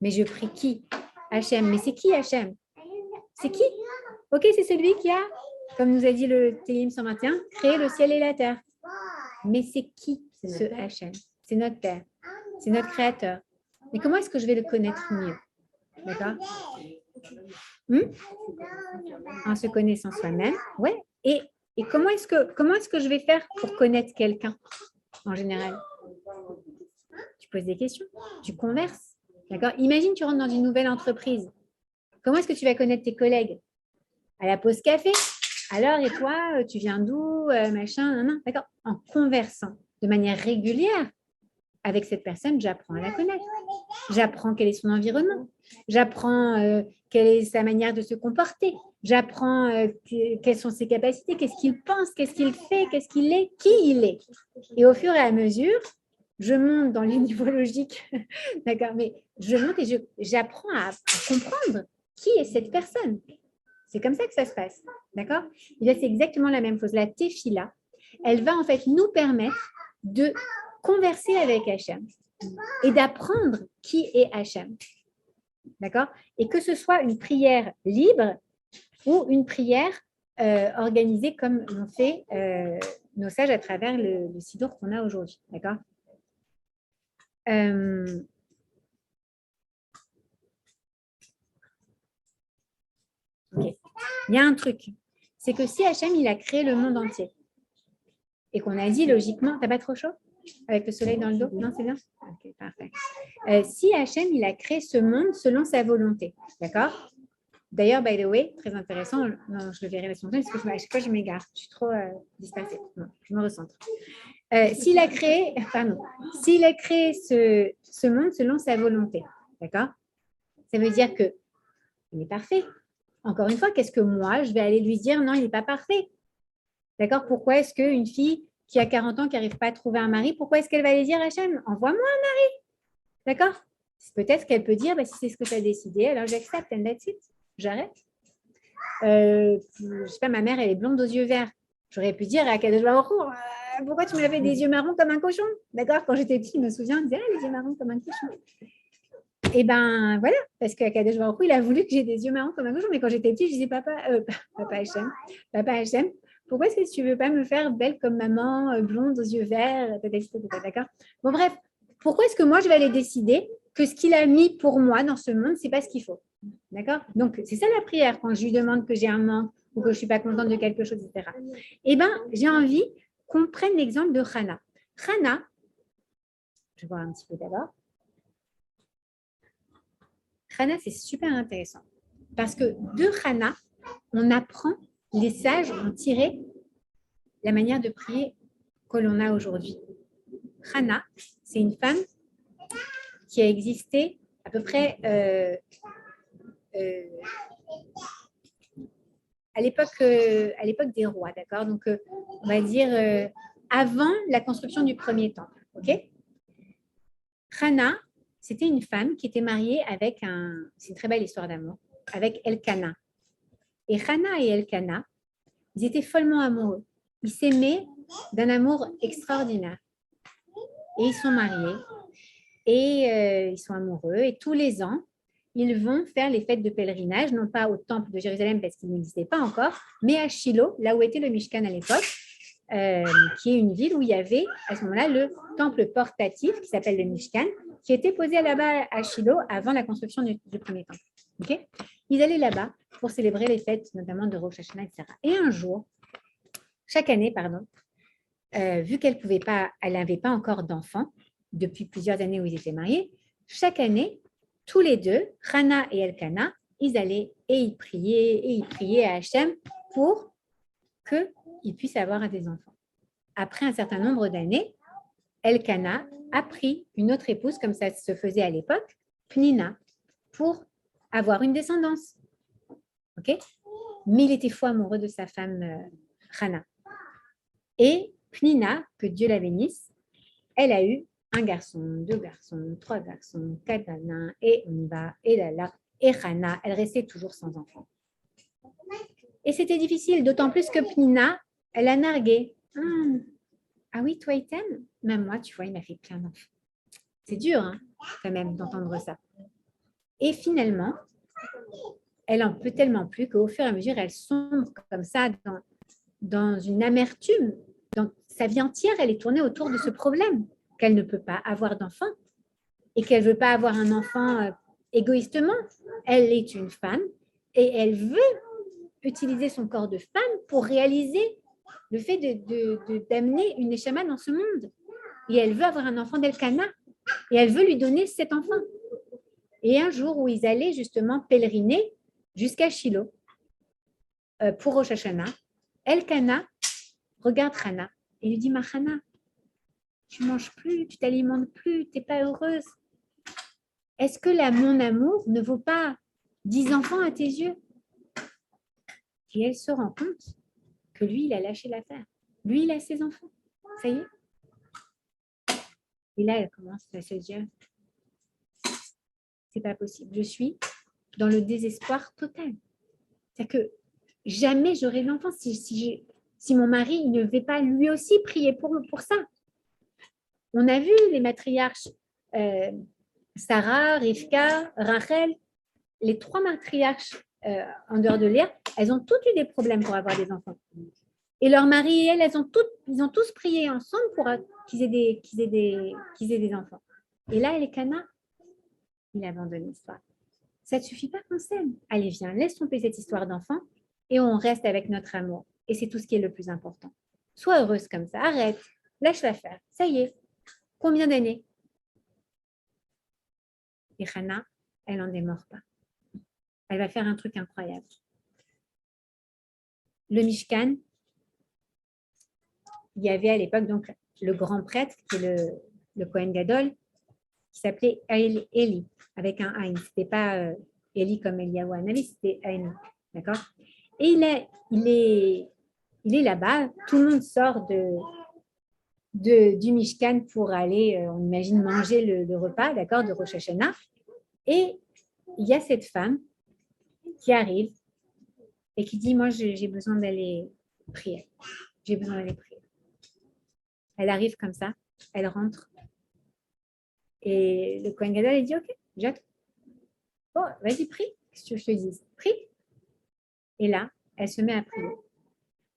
Mais je prie qui? Hachem. Mais c'est qui Hachem? C'est qui? Ok, c'est celui qui a, comme nous a dit le Tehillim 121, créé le ciel et la terre. Mais c'est qui ce Hachem? C'est notre Père. C'est notre Créateur. Mais comment est-ce que je vais le connaître mieux? D'accord? En se connaissant soi-même. Ouais. Et comment est-ce que je vais faire pour connaître quelqu'un en général? Tu poses des questions, tu converses. D'accord? Imagine, tu rentres dans une nouvelle entreprise. Comment est-ce que tu vas connaître tes collègues? À la pause café? Alors, et toi, tu viens d'où? Machin, non. D'accord? En conversant de manière régulière avec cette personne, j'apprends à la connaître. J'apprends quel est son environnement. J'apprends quelle est sa manière de se comporter. J'apprends quelles sont ses capacités, qu'est-ce qu'il pense, qu'est-ce qu'il fait, qu'est-ce qu'il est, qui il est. Et au fur et à mesure, je monte dans les niveaux logiques, d'accord, mais je monte et j'apprends à comprendre qui est cette personne. C'est comme ça que ça se passe, d'accord? Et là, c'est exactement la même chose. La Tefila, elle va en fait nous permettre de converser avec Hachem et d'apprendre qui est Hachem, d'accord? Et que ce soit une prière libre ou une prière organisée comme l'ont fait nos sages à travers le Sidour qu'on a aujourd'hui, d'accord? Okay. Il y a un truc, c'est que si Hachem, il a créé le monde entier et qu'on a dit logiquement, t'as pas trop chaud? Avec le soleil dans le dos? Non, c'est bien? Ok, parfait. Si Hachem, il a créé ce monde selon sa volonté, d'accord? D'ailleurs, by the way, très intéressant, non, je le verrai la semaine prochaine parce que à chaque fois, je m'égare. Je suis trop dispersée. Non, je me recentre. S'il a créé, ce monde selon sa volonté, d'accord? Ça veut dire qu'il est parfait. Encore une fois, qu'est-ce que moi, je vais aller lui dire, non, il n'est pas parfait. D'accord? Pourquoi est-ce qu'une fille qui a 40 ans, qui n'arrive pas à trouver un mari, pourquoi est-ce qu'elle va aller dire, Hachem, envoie-moi un mari? D'accord? Peut-être qu'elle peut dire, bah, si c'est ce que tu as décidé, alors j'accepte, and that's it. J'arrête. Je sais pas, ma mère, elle est blonde aux yeux verts. J'aurais pu dire à Kadosh Baruch Hu, pourquoi tu m'as fait des yeux marrons comme un cochon? D'accord? Quand j'étais petite, je me souviens, on disait, les yeux marrons comme un cochon. Et ben voilà, parce que Kadosh Baruch Hu, il a voulu que j'ai des yeux marrons comme un cochon, mais quand j'étais petite, je disais, papa Hachem, pourquoi est-ce que tu ne veux pas me faire belle comme maman, blonde aux yeux verts, d'accord? Bon, bref, pourquoi est-ce que moi, je vais aller décider que ce qu'il a mis pour moi dans ce monde, ce n'est pas ce qu'il faut? D'accord? Donc, c'est ça la prière, quand je lui demande que j'ai un manque ou que je ne suis pas contente de quelque chose, etc. Eh bien, j'ai envie qu'on prenne l'exemple de Hannah. Hannah, je vais voir un petit peu d'abord. Hannah, c'est super intéressant parce que de Hannah, on apprend, les sages ont tiré la manière de prier que l'on a aujourd'hui. Hannah, c'est une femme qui a existé à peu près à l'époque des rois, d'accord? Donc, on va dire avant la construction du premier temple, ok? Hannah, c'était une femme qui était mariée avec c'est une très belle histoire d'amour, avec Elkana. Et Hannah et Elkana, ils étaient follement amoureux. Ils s'aimaient d'un amour extraordinaire. Et ils sont mariés. Et ils sont amoureux. Et tous les ans, ils vont faire les fêtes de pèlerinage, non pas au temple de Jérusalem parce qu'il n'existait pas encore, mais à Shiloh, là où était le Mishkan à l'époque, qui est une ville où il y avait à ce moment-là le temple portatif qui s'appelle le Mishkan, qui était posé là-bas à Shiloh avant la construction du premier temple. Okay? Ils allaient là-bas pour célébrer les fêtes, notamment de Rosh Hashanah, etc. Et un jour, chaque année, vu qu'elle n'avait pas encore d'enfants depuis plusieurs années où ils étaient mariés, chaque année, tous les deux, Hannah et Elkana, ils allaient et ils priaient à Hachem pour qu'ils puissent avoir des enfants. Après un certain nombre d'années, Elkana a pris une autre épouse, comme ça se faisait à l'époque, Pnina, pour avoir une descendance. Okay? Mais il était fou amoureux de sa femme Hannah. Et Pnina, que Dieu la bénisse, elle a eu un garçon, 2 garçons, 3 garçons, 4 nanas, et on y va, et Lala, et Hannah, elle restait toujours sans enfant. Et c'était difficile, d'autant plus que Pnina, elle a nargué. Ah oui, toi, il t'aime? Même moi, tu vois, il m'a fait plein d'enfants. C'est dur, hein, quand même, d'entendre ça. Et finalement, elle en peut tellement plus qu'au fur et à mesure, elle sombre comme ça dans une amertume. Dans sa vie entière, elle est tournée autour de ce problème, qu'elle ne peut pas avoir d'enfant et qu'elle ne veut pas avoir un enfant égoïstement. Elle est une femme et elle veut utiliser son corps de femme pour réaliser le fait d'amener une Neshama dans ce monde. Et elle veut avoir un enfant d'Elkana et elle veut lui donner cet enfant. Et un jour où ils allaient justement pèleriner jusqu'à Shiloh pour Rosh Hashanah, Elkana regarde Hannah et lui dit, ma Hannah, tu ne manges plus, tu t'alimentes plus, tu n'es pas heureuse. Est-ce que mon amour ne vaut pas 10 enfants à tes yeux? Et elle se rend compte que lui, il a lâché l'affaire. Lui, il a ses enfants. Ça y est. Et là, elle commence à se dire, c'est pas possible. Je suis dans le désespoir total. C'est-à-dire que jamais j'aurai l'enfant si mon mari ne veut pas lui aussi prier pour ça. On a vu les matriarches Sarah, Rivka, Rachel, les 3 matriarches en dehors de Léa, elles ont toutes eu des problèmes pour avoir des enfants. Et leur mari et elle, ils ont tous prié ensemble pour qu'ils aient des enfants. Et là, Elkana, il abandonne l'histoire. Ça ne suffit pas qu'on s'aime. Allez, viens, laisse tomber cette histoire d'enfant et on reste avec notre amour. Et c'est tout ce qui est le plus important. Sois heureuse comme ça, arrête, lâche-la faire. Ça y est, Combien d'années? Et Hannah, elle n'en démord pas. Elle va faire un truc incroyable. Le Mishkan, il y avait à l'époque donc le grand prêtre, qui est le Kohen Gadol, qui s'appelait Eli, avec un Aïn. Ce n'était pas Eli comme Eliyahu Hanavi, c'était Aïn. D'accord? Et il est là-bas, tout le monde sort du Mishkan pour aller, on imagine, manger le repas, d'accord, de Rosh Hashanah. Et il y a cette femme qui arrive et qui dit, moi, j'ai besoin d'aller prier. J'ai besoin d'aller prier. Elle arrive comme ça, elle rentre. Et le Kohen Gadol, il dit, OK, j'attends. Bon, vas-y, prie. Qu'est-ce que je te dis? Prie. Et là, elle se met à prier.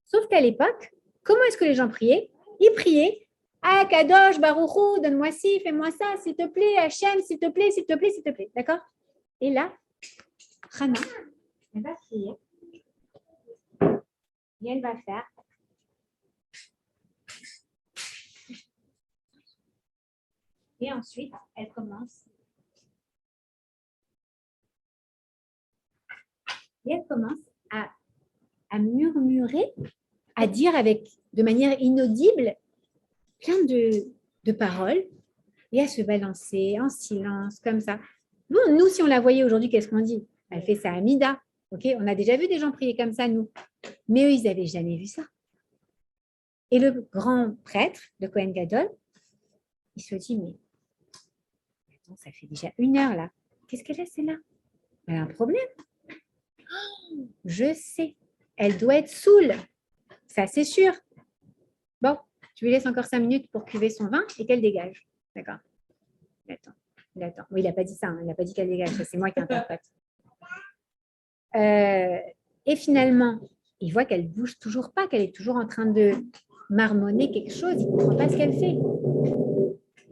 Sauf qu'à l'époque, comment est-ce que les gens priaient? Ils priaient, ah, Kadosh, Baruchou, donne-moi ci, fais-moi ça, s'il te plaît, Hachem, s'il te plaît, s'il te plaît, s'il te plaît. D'accord? Et là, Hannah, elle va prier. Et elle va faire. Et ensuite, elle commence. Et elle commence à murmurer, à dire de manière inaudible plein de paroles et à se balancer en silence, comme ça. Bon, nous, si on la voyait aujourd'hui, qu'est-ce qu'on dit? Elle fait ça à Mida. Okay, on a déjà vu des gens prier comme ça, nous. Mais eux, ils n'avaient jamais vu ça. Et le grand prêtre, le Kohen Gadol, il se dit, mais attends, ça fait déjà 1 heure là. Qu'est-ce qu'elle a, celle-là? Elle a un problème. Oh, je sais. Elle doit être saoule. Ça, c'est sûr. Bon, je lui laisse encore 5 minutes pour cuver son vin et qu'elle dégage. D'accord. Il attend. Oui, il n'a pas dit ça. Hein. Il n'a pas dit qu'elle dégage. C'est moi qui interprète. Et finalement, il voit qu'elle ne bouge toujours pas, qu'elle est toujours en train de marmonner quelque chose. Il ne comprend pas ce qu'elle fait.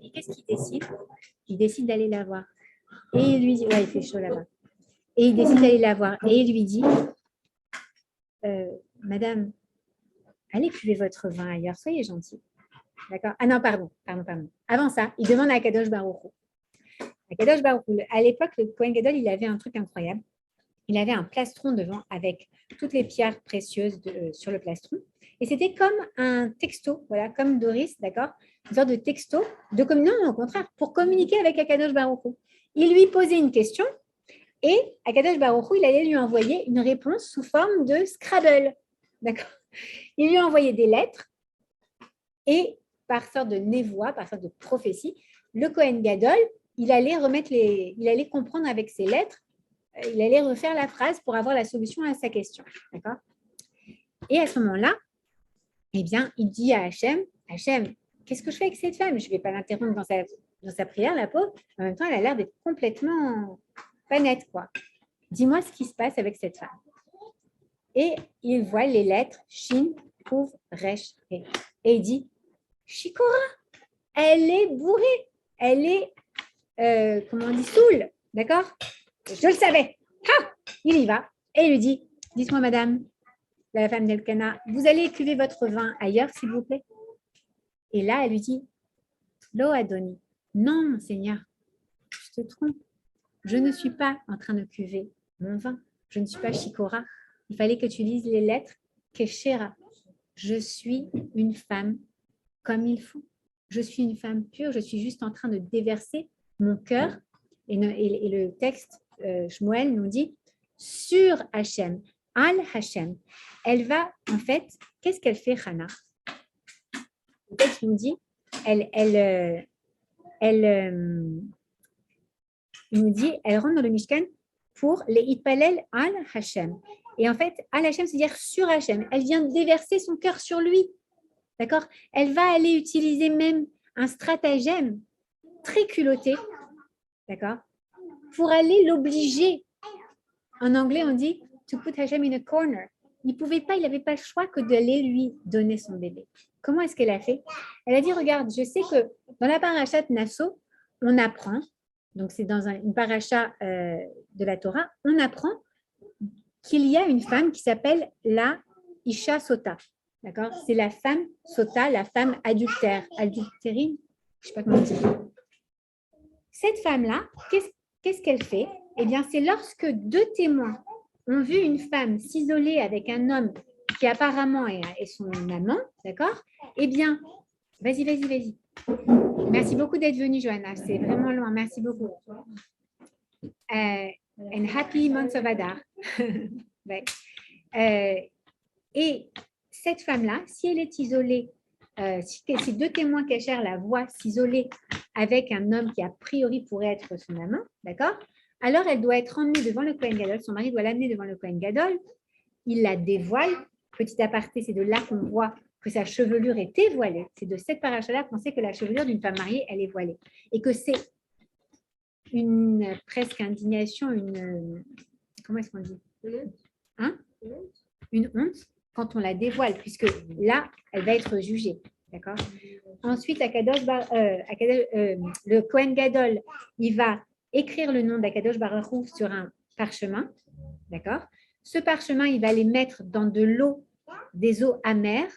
Et qu'est-ce qu'il décide? Il décide d'aller la voir. Et il lui dit, ouais, il fait chaud là-bas. Et il décide d'aller la voir. Et il lui dit, Madame, allez cuver votre vin ailleurs, soyez gentille. D'accord? Ah non, pardon. Avant ça, il demande à Kadosh Baruchou. À Kadosh Baruchou, à l'époque, le Kohen Gadol, il avait un truc incroyable. Il avait un plastron devant avec toutes les pierres précieuses sur le plastron. Et c'était comme un texto, voilà, comme Doris, d'accord? Une sorte de texto, non, au contraire, pour communiquer avec Akadosh Baruchou. Il lui posait une question et Akadosh Baruchou, il allait lui envoyer une réponse sous forme de Scrabble, d'accord? Il lui envoyait des lettres et par sorte de névoie, par sorte de prophétie, le Kohen Gadol, il allait comprendre avec ses lettres, il allait refaire la phrase pour avoir la solution à sa question. D'accord? Et à ce moment-là, eh bien, il dit à Hachem, qu'est-ce que je fais avec cette femme? Je ne vais pas l'interrompre dans sa prière, la pauvre. En même temps, elle a l'air d'être complètement pas nette, quoi. Dis-moi ce qui se passe avec cette femme. Et il voit les lettres Shin, Kuv, Resh, He. Et il dit, Shikora, elle est bourrée. Elle est, comment on dit, saoule. D'accord? Je le savais. Ha! Il y va. Et il lui dit, dites-moi, madame, la femme d'Elkana, vous allez cuver votre vin ailleurs, s'il vous plaît? Et là, elle lui dit, Lo Adoni, non, Seigneur, je te trompe. Je ne suis pas en train de cuver mon vin. Je ne suis pas Shikora. Il fallait que tu lises les lettres Keshera. Je suis une femme comme il faut. Je suis une femme pure. Je suis juste en train de déverser mon cœur. Et le texte Shmuel nous dit sur Hachem, al Hachem. Elle va, en fait, qu'est-ce qu'elle fait, Hannah? Le texte nous dit, elle rentre dans le Mishkan pour les Itpalel al Hachem. Et en fait, al Hachem, c'est-à-dire sur Hachem. Elle vient déverser son cœur sur lui. D'accord? Elle va aller utiliser même un stratagème très culotté. D'accord? Pour aller l'obliger. En anglais, on dit to put Hachem in a corner. Il n'avait pas le choix que d'aller lui donner son bébé. Comment est-ce qu'elle a fait? Elle a dit, regarde, je sais que dans la paracha de Nassau, on apprend, donc c'est dans une paracha de la Torah, on apprend qu'il y a une femme qui s'appelle la Isha Sota. D'accord? C'est la femme Sota, la femme adultérine. Je ne sais pas comment dire. Cette femme-là, qu'est-ce qu'elle fait? Eh bien, c'est lorsque deux témoins ont vu une femme s'isoler avec un homme qui apparemment est son amant, d'accord? Eh bien, vas-y. Merci beaucoup d'être venue, Johanna. C'est vraiment loin. Merci beaucoup. And happy month of Adar. Ouais. Et cette femme-là, si elle est isolée, si deux témoins cachers la voient s'isoler avec un homme qui a priori pourrait être son amant, d'accord? Alors elle doit être emmenée devant le Kohen Gadol, son mari doit l'amener devant le Kohen Gadol, il la dévoile. Petit aparté, c'est de là qu'on voit que sa chevelure était voilée. C'est de cette paracha-là qu'on sait que la chevelure d'une femme mariée, elle est voilée. Et que c'est une presque indignation, comment est-ce qu'on dit? Hein? Une honte quand on la dévoile, puisque là, elle va être jugée. D'accord? Ensuite, le Kohen Gadol, il va écrire le nom d'Akadosh Baruch Hu sur un parchemin. D'accord? Ce parchemin, il va les mettre dans de l'eau, des eaux amères,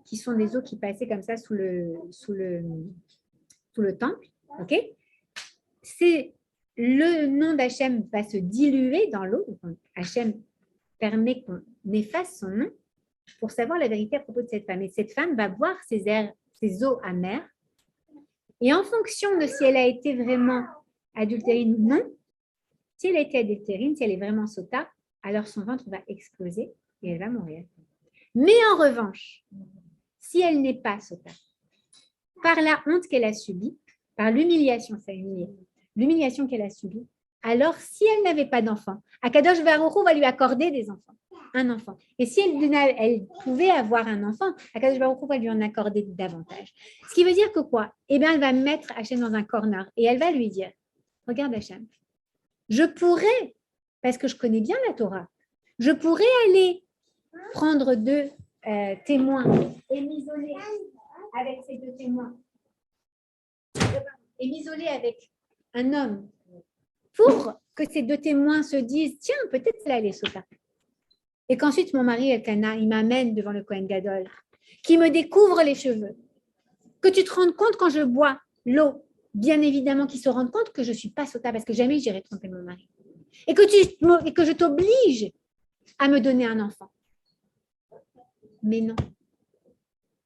qui sont des eaux qui passaient comme ça sous le temple. OK? C'est le nom d'Hachem va se diluer dans l'eau. Hachem permet qu'on efface son nom pour savoir la vérité à propos de cette femme. Et cette femme va boire ces eaux amères. Et en fonction de si elle a été vraiment adultérine ou non, si elle a été adultérine, si elle est vraiment sota, alors son ventre va exploser et elle va mourir. Mais en revanche, si elle n'est pas sota, par la honte qu'elle a subie, par l'humiliation, l'humiliation qu'elle a subie, alors si elle n'avait pas d'enfant, Akadosh Baruch Hu va lui accorder des enfants, un enfant. Et si elle pouvait avoir un enfant, Akadosh Baruch Hu va lui en accorder davantage. Ce qui veut dire que quoi? Eh bien, elle va mettre Hachem dans un corner et elle va lui dire, regarde Hachem, je pourrais, parce que je connais bien la Torah, je pourrais aller prendre deux témoins et m'isoler avec ces deux témoins et m'isoler avec un homme pour que ces deux témoins se disent tiens, peut-être c'est là les sota. Et qu'ensuite mon mari Elkana, il m'amène devant le Kohen Gadol, qui me découvre les cheveux. Que tu te rendes compte quand je bois l'eau, bien évidemment qu'il se rende compte que je ne suis pas sota parce que jamais j'irai tromper mon mari. Et que je t'oblige à me donner un enfant. Mais non.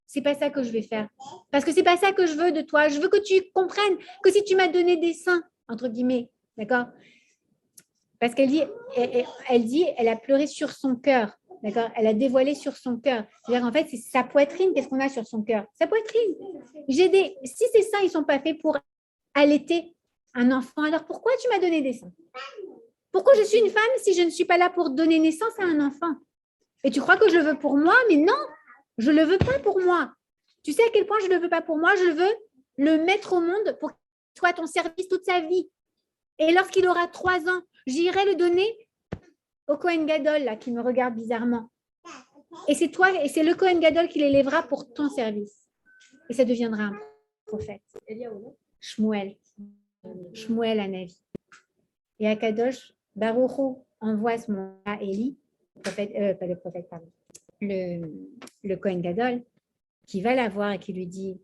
C'est pas ça que je vais faire. Parce que c'est pas ça que je veux de toi. Je veux que tu comprennes que si tu m'as donné des seins, entre guillemets, d'accord? Parce qu'elle dit, elle a pleuré sur son cœur, d'accord? Elle a dévoilé sur son cœur. C'est-à-dire, en fait, c'est sa poitrine, qu'est-ce qu'on a sur son cœur? Sa poitrine. Si ces seins, ils sont pas faits pour allaiter un enfant, alors pourquoi tu m'as donné des seins? Pourquoi je suis une femme si je ne suis pas là pour donner naissance à un enfant? Et tu crois que je le veux pour moi? Mais non, je ne le veux pas pour moi. Tu sais à quel point je ne le veux pas pour moi? Je veux le mettre au monde pour qu'il soit à ton service toute sa vie. Et lorsqu'il aura 3 ans, j'irai le donner au Kohen Gadol, là, qui me regarde bizarrement. Et c'est toi, et c'est le Kohen Gadol qui l'élèvera pour ton service. Et ça deviendra un prophète. Shmuel. Shmuel Hanavi. Et Akadosh Baruch Hu envoie ce moment à Élie, le Kohen Gadol, qui va la voir et qui lui dit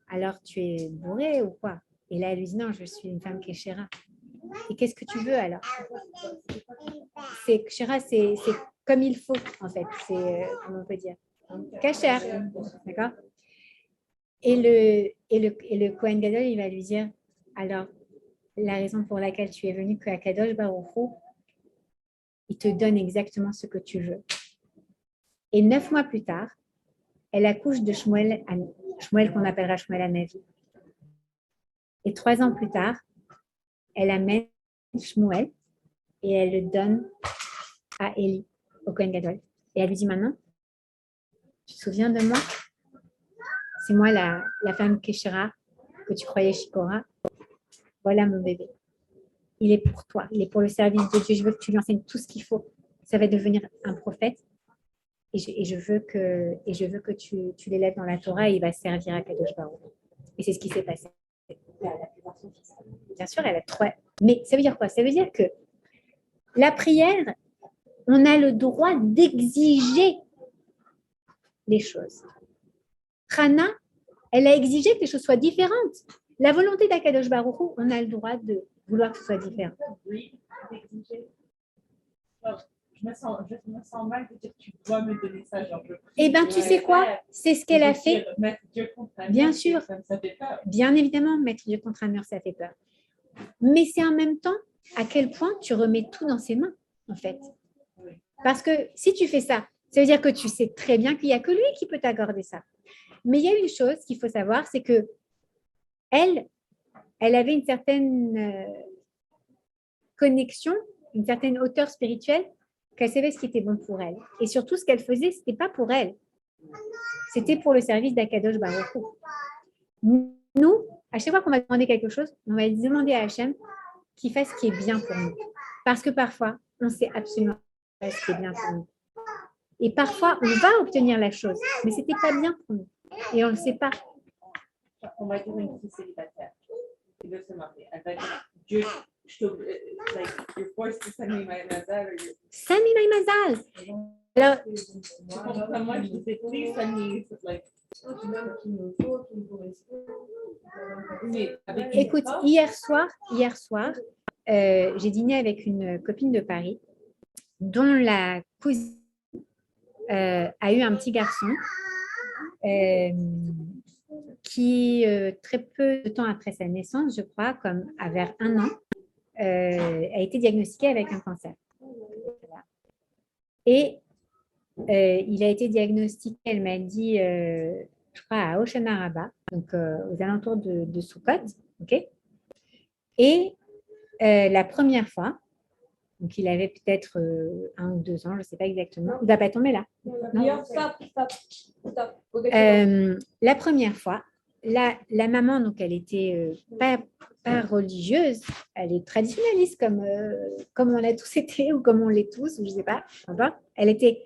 alors tu es bourré ou quoi? Et là elle lui dit non, je suis une femme kéchéra. Et qu'est-ce que tu veux alors? C'est kéchéra, c'est comme il faut en fait, c'est comment on peut dire cachère, d'accord? Et le Kohen Gadol il va lui dire alors la raison pour laquelle tu es venu, que Akadosh Baruch Hu, il te donne exactement ce que tu veux. Et 9 mois plus tard, elle accouche de Shmuel qu'on appellera Shmuel Hanavi. Et 3 ans plus tard, elle amène Shmuel et elle le donne à Élie, au Kohen Gadol. Et elle lui dit maintenant, tu te souviens de moi? C'est moi la femme Kéchera que tu croyais Shikora. Voilà mon bébé. Il est pour toi, il est pour le service de Dieu. Je veux que tu lui enseignes tout ce qu'il faut. Ça va devenir un prophète. Et je veux que tu l'élèves dans la Torah et il va servir à Kadosh Baruch. Et c'est ce qui s'est passé. Bien sûr, elle a 3. Mais ça veut dire quoi? Ça veut dire que la prière, on a le droit d'exiger les choses. Hana, Elle a exigé que les choses soient différentes. La volonté d'Akadosh Baruch Hu, on a le droit de vouloir que ce soit différent. Je me sens mal de dire tu dois me donner ça. Genre, eh bien, tu sais quoi? C'est ce qu'elle a fait. Mettre Dieu contre un mur, Bien sûr. Ça fait peur. Bien évidemment, mettre Dieu contre un mur, ça fait peur. Mais c'est en même temps à quel point tu remets tout dans ses mains, en fait. Parce que si tu fais ça, ça veut dire que tu sais très bien qu'il n'y a que lui qui peut t'accorder ça. Mais il y a une chose qu'il faut savoir, c'est que elle avait une certaine connexion, une certaine hauteur spirituelle, qu'elle savait ce qui était bon pour elle. Et surtout, ce qu'elle faisait, ce n'était pas pour elle. C'était pour le service d'Akadosh Baruch Hu. Nous, à chaque fois qu'on va demander quelque chose, on va demander à Hachem qu'il fasse ce qui est bien pour nous. Parce que parfois, on ne sait absolument pas ce qui est bien pour nous. Et parfois, on va obtenir la chose, mais ce n'était pas bien pour nous. Et on ne le sait pas. On va dire une fille célibataire qui veut se marier. Elle va dire Dieu, like, you're forced to send me my mazal. Send me my mazal. Alors, moi, je disais, please send me, like, écoute, hier soir, j'ai dîné avec une copine de Paris dont la cousine a eu un petit garçon qui, très peu de temps après sa naissance, je crois, comme vers 1 an, a été diagnostiqué avec un cancer. Et il a été diagnostiqué, elle m'a dit, je crois, à Oshana Rabbah, donc aux alentours de Sukkot. Okay. Et la première fois, donc il avait peut-être 1 ou 2 ans, je ne sais pas exactement. Il ne va pas tomber là. Non. La première fois, la maman, donc elle était pas religieuse, elle est traditionnaliste comme on l'a tous été ou comme on l'est tous, je ne sais pas. Elle était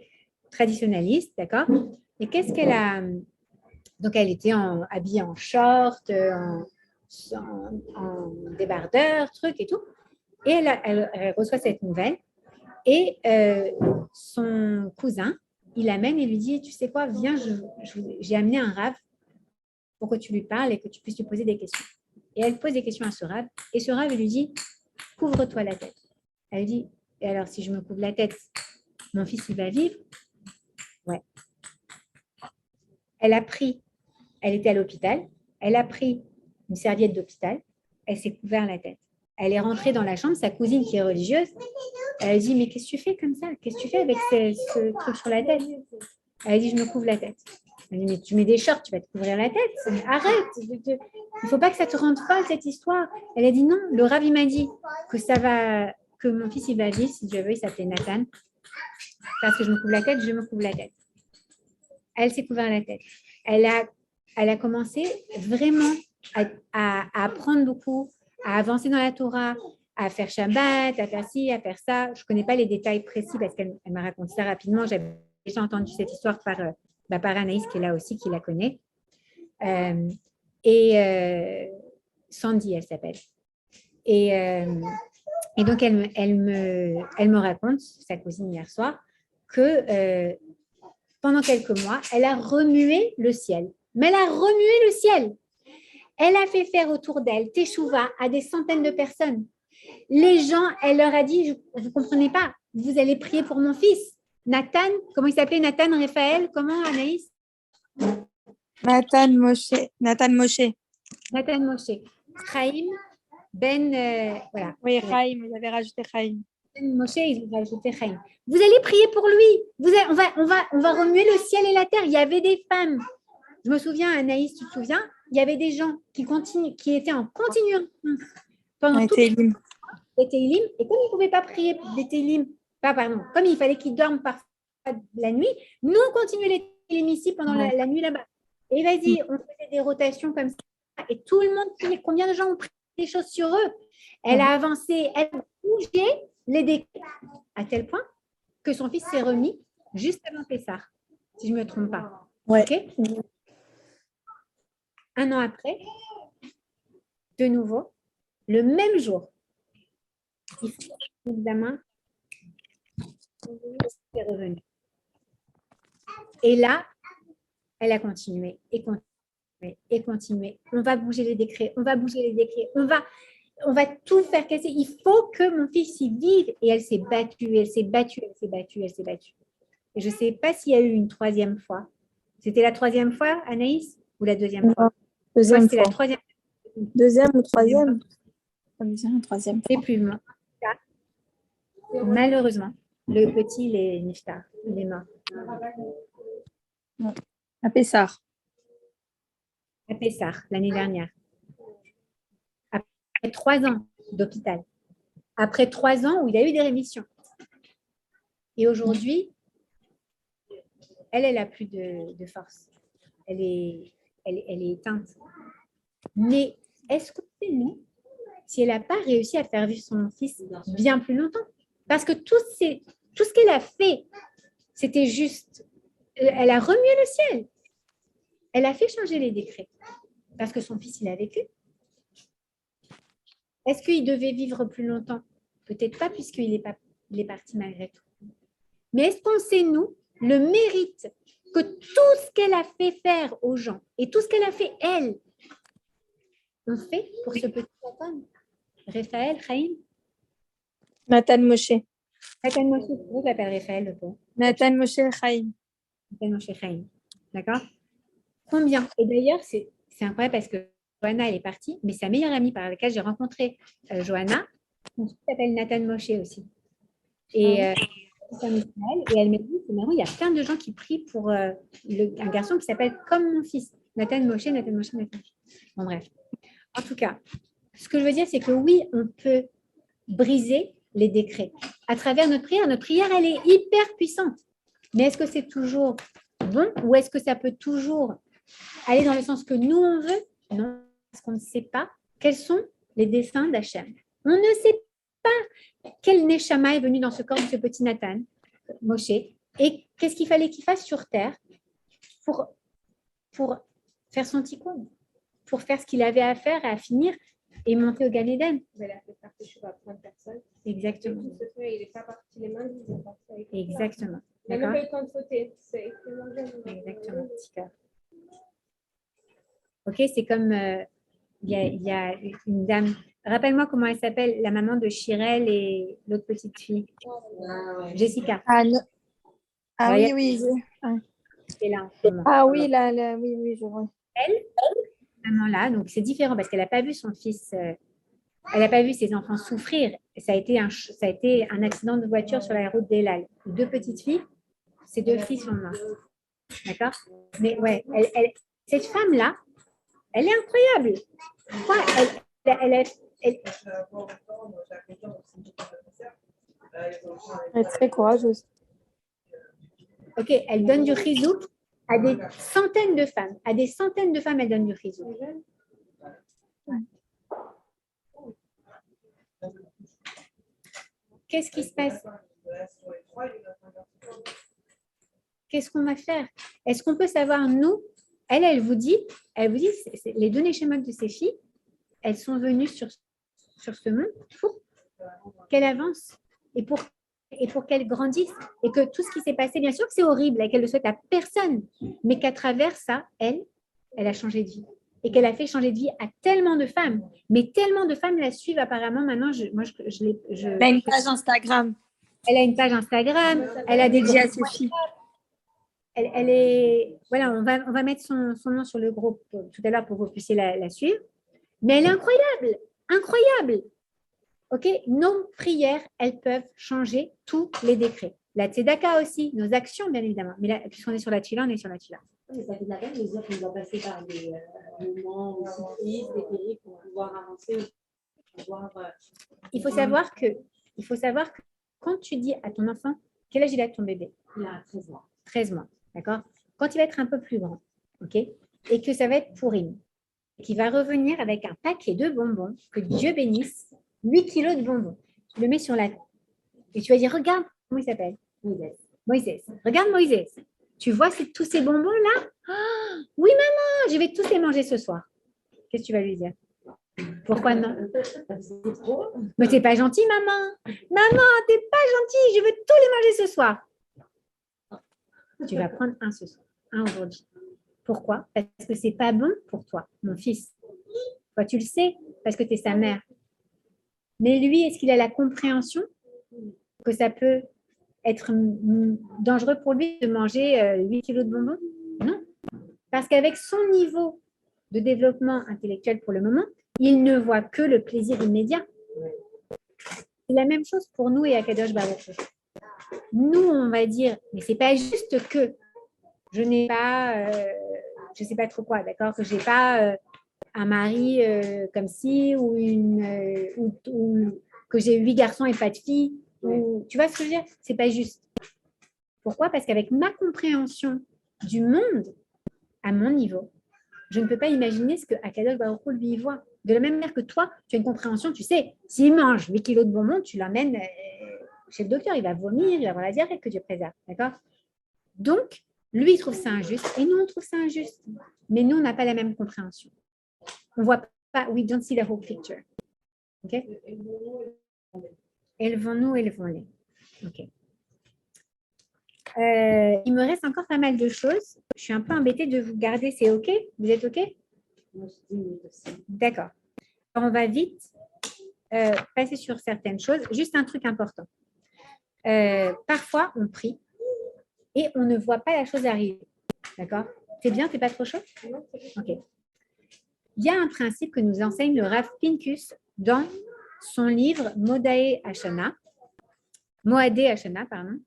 traditionnaliste, d'accord. Et qu'est-ce qu'elle a? Donc elle était habillée en short, en débardeur, truc et tout. Et elle reçoit cette nouvelle. Et son cousin, il l'amène et lui dit, tu sais quoi, viens, j'ai amené un rave pour que tu lui parles et que tu puisses lui poser des questions. Et elle pose des questions à ce rave. Et ce rave, il lui dit, couvre-toi la tête. Elle dit, et alors si je me couvre la tête, mon fils, il va vivre? Ouais. Elle était à l'hôpital, elle a pris une serviette d'hôpital, elle s'est couvert la tête. Elle est rentrée dans la chambre, sa cousine qui est religieuse, elle a dit, mais qu'est-ce que tu fais comme ça? Qu'est-ce que tu fais avec ce truc sur la tête? Elle a dit, je me couvre la tête. Elle a dit, mais tu mets des shorts, tu vas te couvrir la tête. Arrête, il ne faut pas que ça te rende folle cette histoire. Elle a dit, non, le Rav m'a dit que mon fils il va vivre, si Dieu veut, il s'appelait Nathan. Parce que je me couvre la tête, je me couvre la tête. Elle s'est couvert la tête. Elle a commencé vraiment à apprendre beaucoup, à avancer dans la Torah, à faire Shabbat, à faire ci, à faire ça. Je ne connais pas les détails précis parce qu'elle m'a raconté ça rapidement. J'avais déjà entendu cette histoire par Anaïs qui est là aussi, qui la connaît. Sandy, elle s'appelle. Et donc, elle me raconte, sa cousine hier soir, que pendant quelques mois, elle a remué le ciel. Mais elle a remué le ciel. Elle a fait faire autour d'elle Teshuvah à des centaines de personnes. Les gens, elle leur a dit, vous ne comprenez pas, vous allez prier pour mon fils. Nathan, comment il s'appelait? Nathan Raphaël, comment Anaïs? Nathan Moshe. Nathan Moshe. Chaim, voilà. Oui, Chaim, vous avez rajouté Chaim. Moshe, ils ont rajouté Chaim. Vous allez prier pour lui. On va remuer le ciel et la terre. Il y avait des femmes. Je me souviens, Anaïs, tu te souviens? Il y avait des gens qui étaient en continu pendant tout les Télim. Et comme ils ne pouvaient pas prier des Télim, comme il fallait qu'ils dorment parfois la nuit, nous, on continuait les Télim ici pendant la nuit là-bas. Et vas-y, on faisait des rotations comme ça. Et tout le monde priait. Combien de gens ont pris des choses sur eux? Elle a avancé, elle a bougé les décrets à tel point que son fils s'est remis juste avant Pessah, si je ne me trompe pas. Ouais. Okay. 1 an après, de nouveau, le même jour, il fait l'examen, est revenu. Et là, elle a continué et continué. et continuer. On va bouger les décrets, on va bouger les décrets, on va tout faire casser. Il faut que mon fils y vive. Et elle s'est battue, elle s'est battue, elle s'est battue, elle s'est battue. Et je ne sais pas s'il y a eu une troisième fois. C'était la troisième fois, Anaïs, ou la deuxième fois? Deuxième C'était la fois. troisième. Deuxième ou troisième? Deuxième ou troisième C'est fois. plus moi. Malheureusement, le petit, il est niftar, il est mort. À Pessar. À Pessar, l'année dernière. Après 3 ans d'hôpital. Après 3 ans où il y a eu des rémissions. Et aujourd'hui, elle n'a plus de force. Elle est éteinte. Mais est-ce que c'est nous, si elle n'a pas réussi à faire vivre son fils bien plus longtemps? Parce que tout ce qu'elle a fait, c'était juste, elle a remué le ciel. Elle a fait changer les décrets. Parce que son fils, il a vécu. Est-ce qu'il devait vivre plus longtemps? Peut-être pas, puisqu'il est parti malgré tout. Mais est-ce qu'on sait, nous, le mérite que tout ce qu'elle a fait faire aux gens et tout ce qu'elle a fait, elle, on fait pour ce petit Nathan? Raphaël, Chaim? Nathan Moshe. Nathan Moshe, vous l'appelez Raphaël, le pauvre. Nathan Moshe Chaim. Nathan Moshe Chaim. D'accord? Combien? Et d'ailleurs, c'est incroyable parce que Johanna, elle est partie, mais sa meilleure amie par laquelle j'ai rencontré Johanna, qui s'appelle Nathan Moshe aussi. Et et elle m'a dit, c'est marrant, il y a plein de gens qui prient pour un garçon qui s'appelle comme mon fils, Nathan Moshe, Nathan Moshe, Nathan Moshe. Bon, bref. En tout cas, ce que je veux dire, c'est que oui, on peut briser les décrets à travers notre prière. Notre prière, elle est hyper puissante. Mais est-ce que c'est toujours bon ou est-ce que ça peut toujours aller dans le sens que nous, on veut? Non, parce qu'on ne sait pas quels sont les desseins d'Hachem. On ne sait pas quel Neshama est venu dans ce corps de ce petit Nathan, Moshe, et qu'est-ce qu'il fallait qu'il fasse sur terre pour faire son tikkun, pour faire ce qu'il avait à faire, à finir et monter au Gan Eden. Il a fait partie à plein de personnes. Exactement. Tout ce fait, il n'est pas parti les mains vides, il est parti avec Exactement. Il n'a même D'accord? pas eu le temps de sauter. C'est Exactement. Super. Ok, c'est comme il y a une dame. Rappelle-moi comment elle s'appelle, la maman de Chirel et l'autre petite fille. Jessica. Ah, no- ah Ouais, oui, oui. c'est là en ce moment. Ah oui, là, oui, oui, je vois. Elle, maman-là, donc c'est différent parce qu'elle n'a pas vu son fils, elle n'a pas vu ses enfants souffrir. Ça a été un accident de voiture sur la route d'Elal. 2 petites filles, ces 2 filles sont mortes. D'accord? Mais ouais, cette femme-là, elle est incroyable. Quoi, elle Elle est très courageuse. ok, elle donne du chizouk à des centaines de femmes. À des centaines de femmes, elle donne du chizouk. Qu'est-ce qui se passe? Qu'est-ce qu'on va faire? Est-ce qu'on peut savoir, nous, elle vous dit, les 2 Neshama de ces filles, elles sont venues sur ce monde pour qu'elle avance et pour qu'elle grandisse. Et que tout ce qui s'est passé, bien sûr que c'est horrible et qu'elle ne le souhaite à personne, mais qu'à travers ça, elle a changé de vie. Et qu'elle a fait changer de vie à tellement de femmes. Mais tellement de femmes la suivent apparemment. Maintenant, Elle a une page Instagram. Elle a une page Instagram. Elle a dédiée à ses filles. Elle est... Voilà, on va mettre son nom sur le groupe tout à l'heure pour que vous puissiez la suivre. Mais elle est incroyable. Incroyable. Ok, nos prières, elles peuvent changer tous les décrets. La tzedaka aussi, nos actions, bien évidemment. Mais là, puisqu'on est sur la tefila, on est sur la tefila. Mais ça fait de la peine de dire qu'on doit passer par des moments aussi tristes, des périls pour pouvoir avancer. Il faut savoir que quand tu dis à ton enfant, quel âge il a ton bébé? Il a 13 mois. 13 mois, d'accord? Quand il va être un peu plus grand, ok? Et que ça va être Pourim, qu'il va revenir avec un paquet de bonbons, que Dieu bénisse, 8 kilos de bonbons. Tu le mets sur la table. Et tu vas dire, regarde, comment il s'appelle? Moïse. Regarde Moïse. Tu vois tous ces bonbons-là? Oh, oui, maman, je vais tous les manger ce soir. Qu'est-ce que tu vas lui dire? Pourquoi non? Mais t'es pas gentil, maman. Maman, t'es pas gentil. Je veux tous les manger ce soir. Tu vas prendre un ce soir, un aujourd'hui. Pourquoi? Parce que ce n'est pas bon pour toi, mon fils. Toi, tu le sais, parce que tu es sa mère. Mais lui, est-ce qu'il a la compréhension que ça peut être dangereux pour lui de manger 8 kilos de bonbons? Non. Parce qu'avec son niveau de développement intellectuel pour le moment, il ne voit que le plaisir immédiat. C'est la même chose pour nous et Akadosh Baruch Hu. Nous, on va dire, mais c'est pas juste que je n'ai pas, je sais pas trop quoi, d'accord, que j'ai pas un mari comme ci ou ou que j'ai 8 garçons et pas de filles. Ou, tu vois ce que je veux dire? C'est pas juste. Pourquoi? Parce qu'avec ma compréhension du monde à mon niveau, je ne peux pas imaginer ce que Akadosh Baruch Hu lui voit. De la même manière que toi, tu as une compréhension, tu sais, s'il mange 8 kilos de bonbons, tu l'emmènes chez le docteur, il va vomir, il va avoir la diarrhée, que Dieu préserve. D'accord? Donc, lui, il trouve ça injuste et nous, on trouve ça injuste. Mais nous, on n'a pas la même compréhension. On ne voit pas, we don't see the whole picture. OK? Élevons-nous, élevons-les. OK. Il me reste encore pas mal de choses. Je suis un peu embêtée de vous garder. C'est OK? Vous êtes OK? D'accord. On va vite passer sur certaines choses. Juste un truc important. Parfois, on prie et on ne voit pas la chose arriver. D'accord? T'es bien? T'es pas trop chaud? OK. Il y a un principe que nous enseigne le Rav Pinkus dans son livre Moadé Hashana, pardon.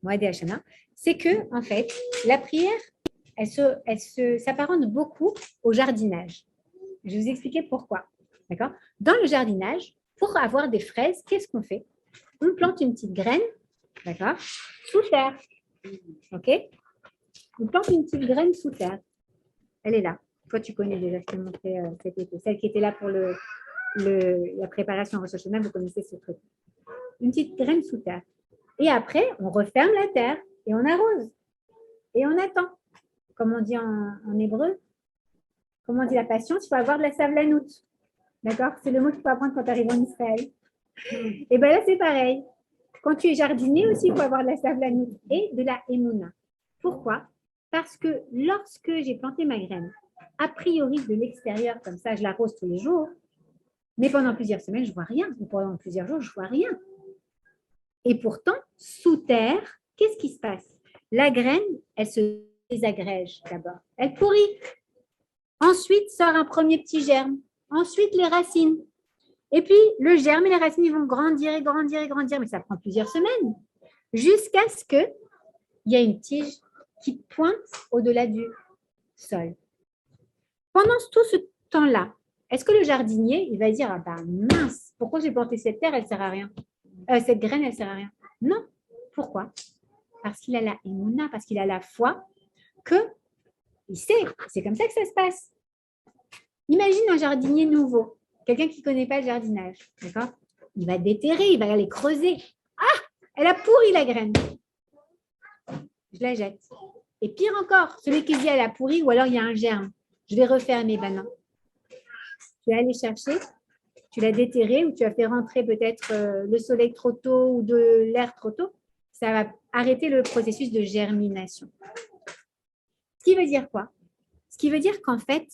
Moadé Hashana. C'est que, en fait, la prière, elle s'apparente beaucoup au jardinage. Je vais vous expliquer pourquoi. D'accord? Dans le jardinage, pour avoir des fraises, qu'est-ce qu'on fait? On plante une petite graine, d'accord, sous terre. OK? On plante une petite graine sous terre. Elle est là. Toi, tu connais déjà, je t'ai montré cet été. Celle qui était là pour la préparation Rosh Hashanah, vous connaissez ce truc. Une petite graine sous terre. Et après, on referme la terre et on arrose. Et on attend. Comme on dit en hébreu, comment on dit la patience, il faut avoir de la savlanout. D'accord? C'est le mot qu'il faut apprendre quand tu arrives en Israël. Et bien là, c'est pareil. Quand tu es jardinier aussi, il faut avoir de la savlanout et de la émouna. Pourquoi? Parce que lorsque j'ai planté ma graine, a priori de l'extérieur, comme ça, je l'arrose tous les jours, mais pendant plusieurs semaines, je ne vois rien. Ou pendant plusieurs jours, je ne vois rien. Et pourtant, sous terre, qu'est-ce qui se passe? La graine, elle se désagrège d'abord. Elle pourrit. Ensuite, sort un premier petit germe. Ensuite, les racines. Et puis, le germe et les racines, ils vont grandir et grandir et grandir. Mais ça prend plusieurs semaines. Jusqu'à ce qu'il y ait une tige qui pointe au-delà du sol. Pendant tout ce temps-là, est-ce que le jardinier, il va dire, ah ben mince, pourquoi j'ai planté cette terre, elle ne sert à rien. Cette graine, elle ne sert à rien. Non. Pourquoi? Parce qu'il a la émouna, parce qu'il a la foi qu'il sait. C'est comme ça que ça se passe. Imagine un jardinier nouveau, quelqu'un qui ne connaît pas le jardinage. D'accord? Il va déterrer, il va aller creuser. Ah, elle a pourri la graine. Je la jette. Et pire encore, celui qui dit elle a pourri ou alors il y a un germe. Je vais refaire mes bananes. Tu vas aller chercher, tu l'as déterré ou tu as fait rentrer peut-être le soleil trop tôt ou de l'air trop tôt. Ça va arrêter le processus de germination. Ce qui veut dire quoi? Ce qui veut dire qu'en fait,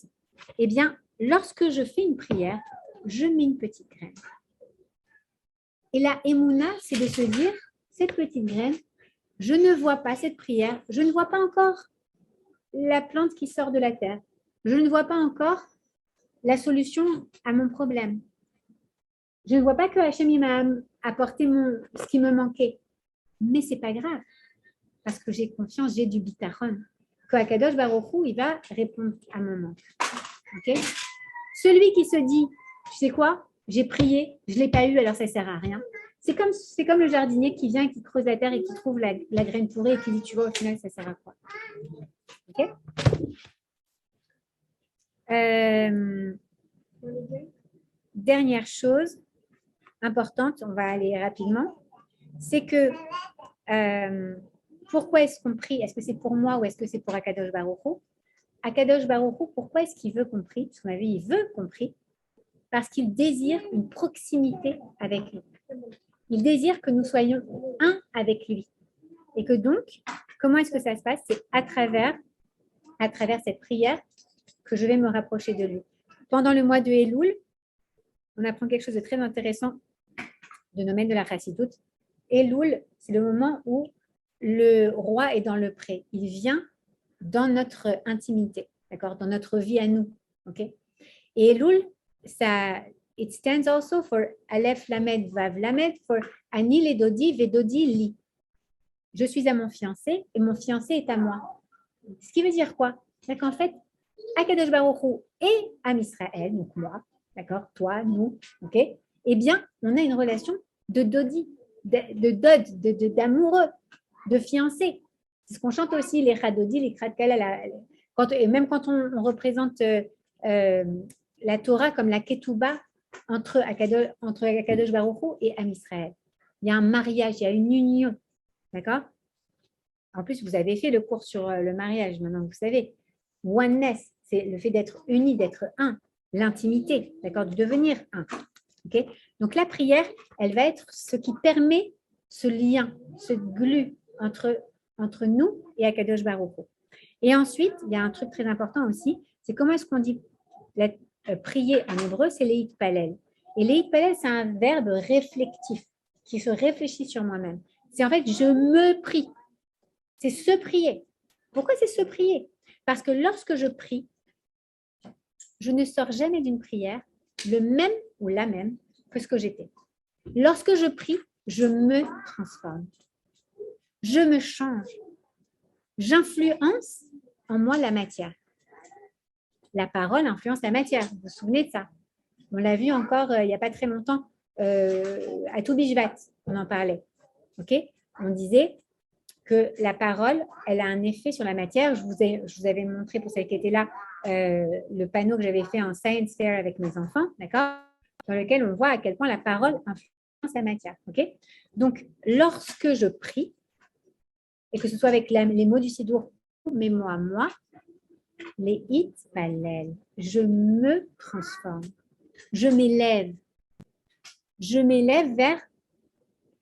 eh bien, lorsque je fais une prière, je mets une petite graine. Et la émouna, c'est de se dire, cette petite graine, je ne vois pas cette prière, je ne vois pas encore la plante qui sort de la terre. Je ne vois pas encore la solution à mon problème. Je ne vois pas que Hachem m'a apporté ce qui me manquait. Mais ce n'est pas grave, parce que j'ai confiance, j'ai du bitachon. Que Akadosh Baruch Hu, il va répondre à mon manque. Okay? Celui qui se dit, tu sais quoi, j'ai prié, je ne l'ai pas eu, alors ça ne sert à rien. C'est comme le jardinier qui vient, qui creuse la terre et qui trouve la graine pourrie et qui dit, tu vois, au final, ça sert à quoi? Ok? Dernière chose importante, on va aller rapidement, c'est que pourquoi est-ce qu'on prie? Est-ce que c'est pour moi ou est-ce que c'est pour Akadosh Baruch Hu? Akadosh Baruch Hu, pourquoi est-ce qu'il veut qu'on prie? Parce qu'on a vu, il veut qu'on prie parce qu'il désire une proximité avec nous. Il désire que nous soyons un avec lui. Et que donc, comment est-ce que ça se passe? C'est à travers à travers cette prière que je vais me rapprocher de lui. Pendant le mois de Elul, on apprend quelque chose de très intéressant de nos maîtres de la Chassidoute. Elul, c'est le moment où le roi est dans le pré. Il vient dans notre intimité, d'accord, dans notre vie à nous. Ok. Et Elul, it stands also for Aleph Lamed Vav Lamed, for Ani Ledodi Vedodi Li. Je suis à mon fiancé et mon fiancé est à moi. Ce qui veut dire quoi? C'est qu'en fait, Akadosh Baruch Hu et Am Israël, donc moi, d'accord, toi, nous, ok, eh bien, on a une relation de dodi, d'amoureux, de fiancé. C'est ce qu'on chante aussi, les Chadodi, les Kradkala, et même quand on représente la Torah comme la Ketouba entre Akadosh Baruch Hu et Am Israël. Il y a un mariage, il y a une union, d'accord? En plus, vous avez fait le cours sur le mariage, maintenant vous savez. Oneness, c'est le fait d'être uni, d'être un, l'intimité, d'accord, de devenir un. Okay. Donc la prière, elle va être ce qui permet ce lien, ce glue entre nous et Akadosh Baruch Hu. Et ensuite, il y a un truc très important aussi, c'est comment est-ce qu'on dit prier en hébreu, c'est leit palel. Et leit palel, c'est un verbe réflectif qui se réfléchit sur moi-même. C'est en fait, je me prie. C'est se prier. Pourquoi c'est se prier? Parce que lorsque je prie, je ne sors jamais d'une prière le même ou la même que ce que j'étais. Lorsque je prie, je me transforme. Je me change. J'influence en moi la matière. La parole influence la matière. Vous vous souvenez de ça? On l'a vu encore il n'y a pas très longtemps à Toubishvat, on en parlait. Ok? On disait que la parole, elle a un effet sur la matière. Je vous avais montré, pour celles qui étaient là, le panneau que j'avais fait en Science Fair avec mes enfants, d'accord, dans lequel on voit à quel point la parole influence la matière. Okay. Donc, lorsque je prie, et que ce soit avec les mots du Sidour, mais moi, les hit palel, je me transforme, je m'élève vers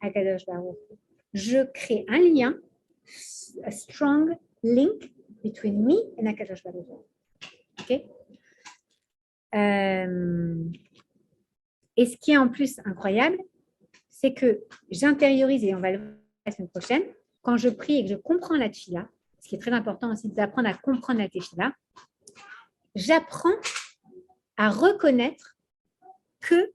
Akadosh Baruch Hu. Je crée un lien, a strong link between me and Akadosh Baruch Hu. Okay? Et ce qui est en plus incroyable, c'est que j'intériorise, et on va le voir la semaine prochaine, quand je prie et que je comprends la tefila, ce qui est très important aussi d'apprendre à comprendre la tefila, j'apprends à reconnaître que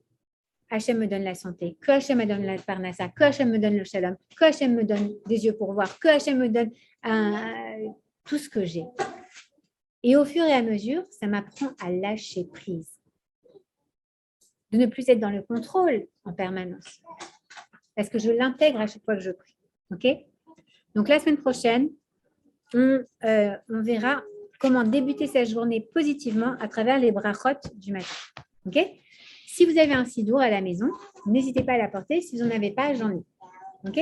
Hachem me donne la santé, que Hachem me donne la parnassa, que Hachem me donne le shalom, que Hachem me donne des yeux pour voir, que Hachem me donne tout ce que j'ai. Et au fur et à mesure, ça m'apprend à lâcher prise. De ne plus être dans le contrôle en permanence. Parce que je l'intègre à chaque fois que je prie. OK? Donc, la semaine prochaine, on verra comment débuter cette journée positivement à travers les brachot du matin. OK? Si vous avez un sidour à la maison, n'hésitez pas à l'apporter. Si vous n'en avez pas, j'en ai. OK?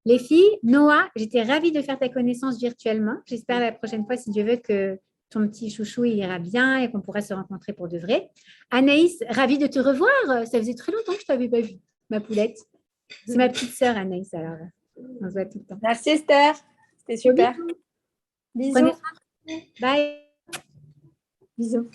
Les filles, Noah, j'étais ravie de faire ta connaissance virtuellement. J'espère la prochaine fois, si Dieu veut, que ton petit chouchou il ira bien et qu'on pourra se rencontrer pour de vrai. Anaïs, ravie de te revoir. Ça faisait très longtemps que je ne t'avais pas vue, ma poulette. C'est ma petite sœur, Anaïs, alors on se voit tout le temps. Merci Esther, c'était super. Bisous. Bye. Bisous.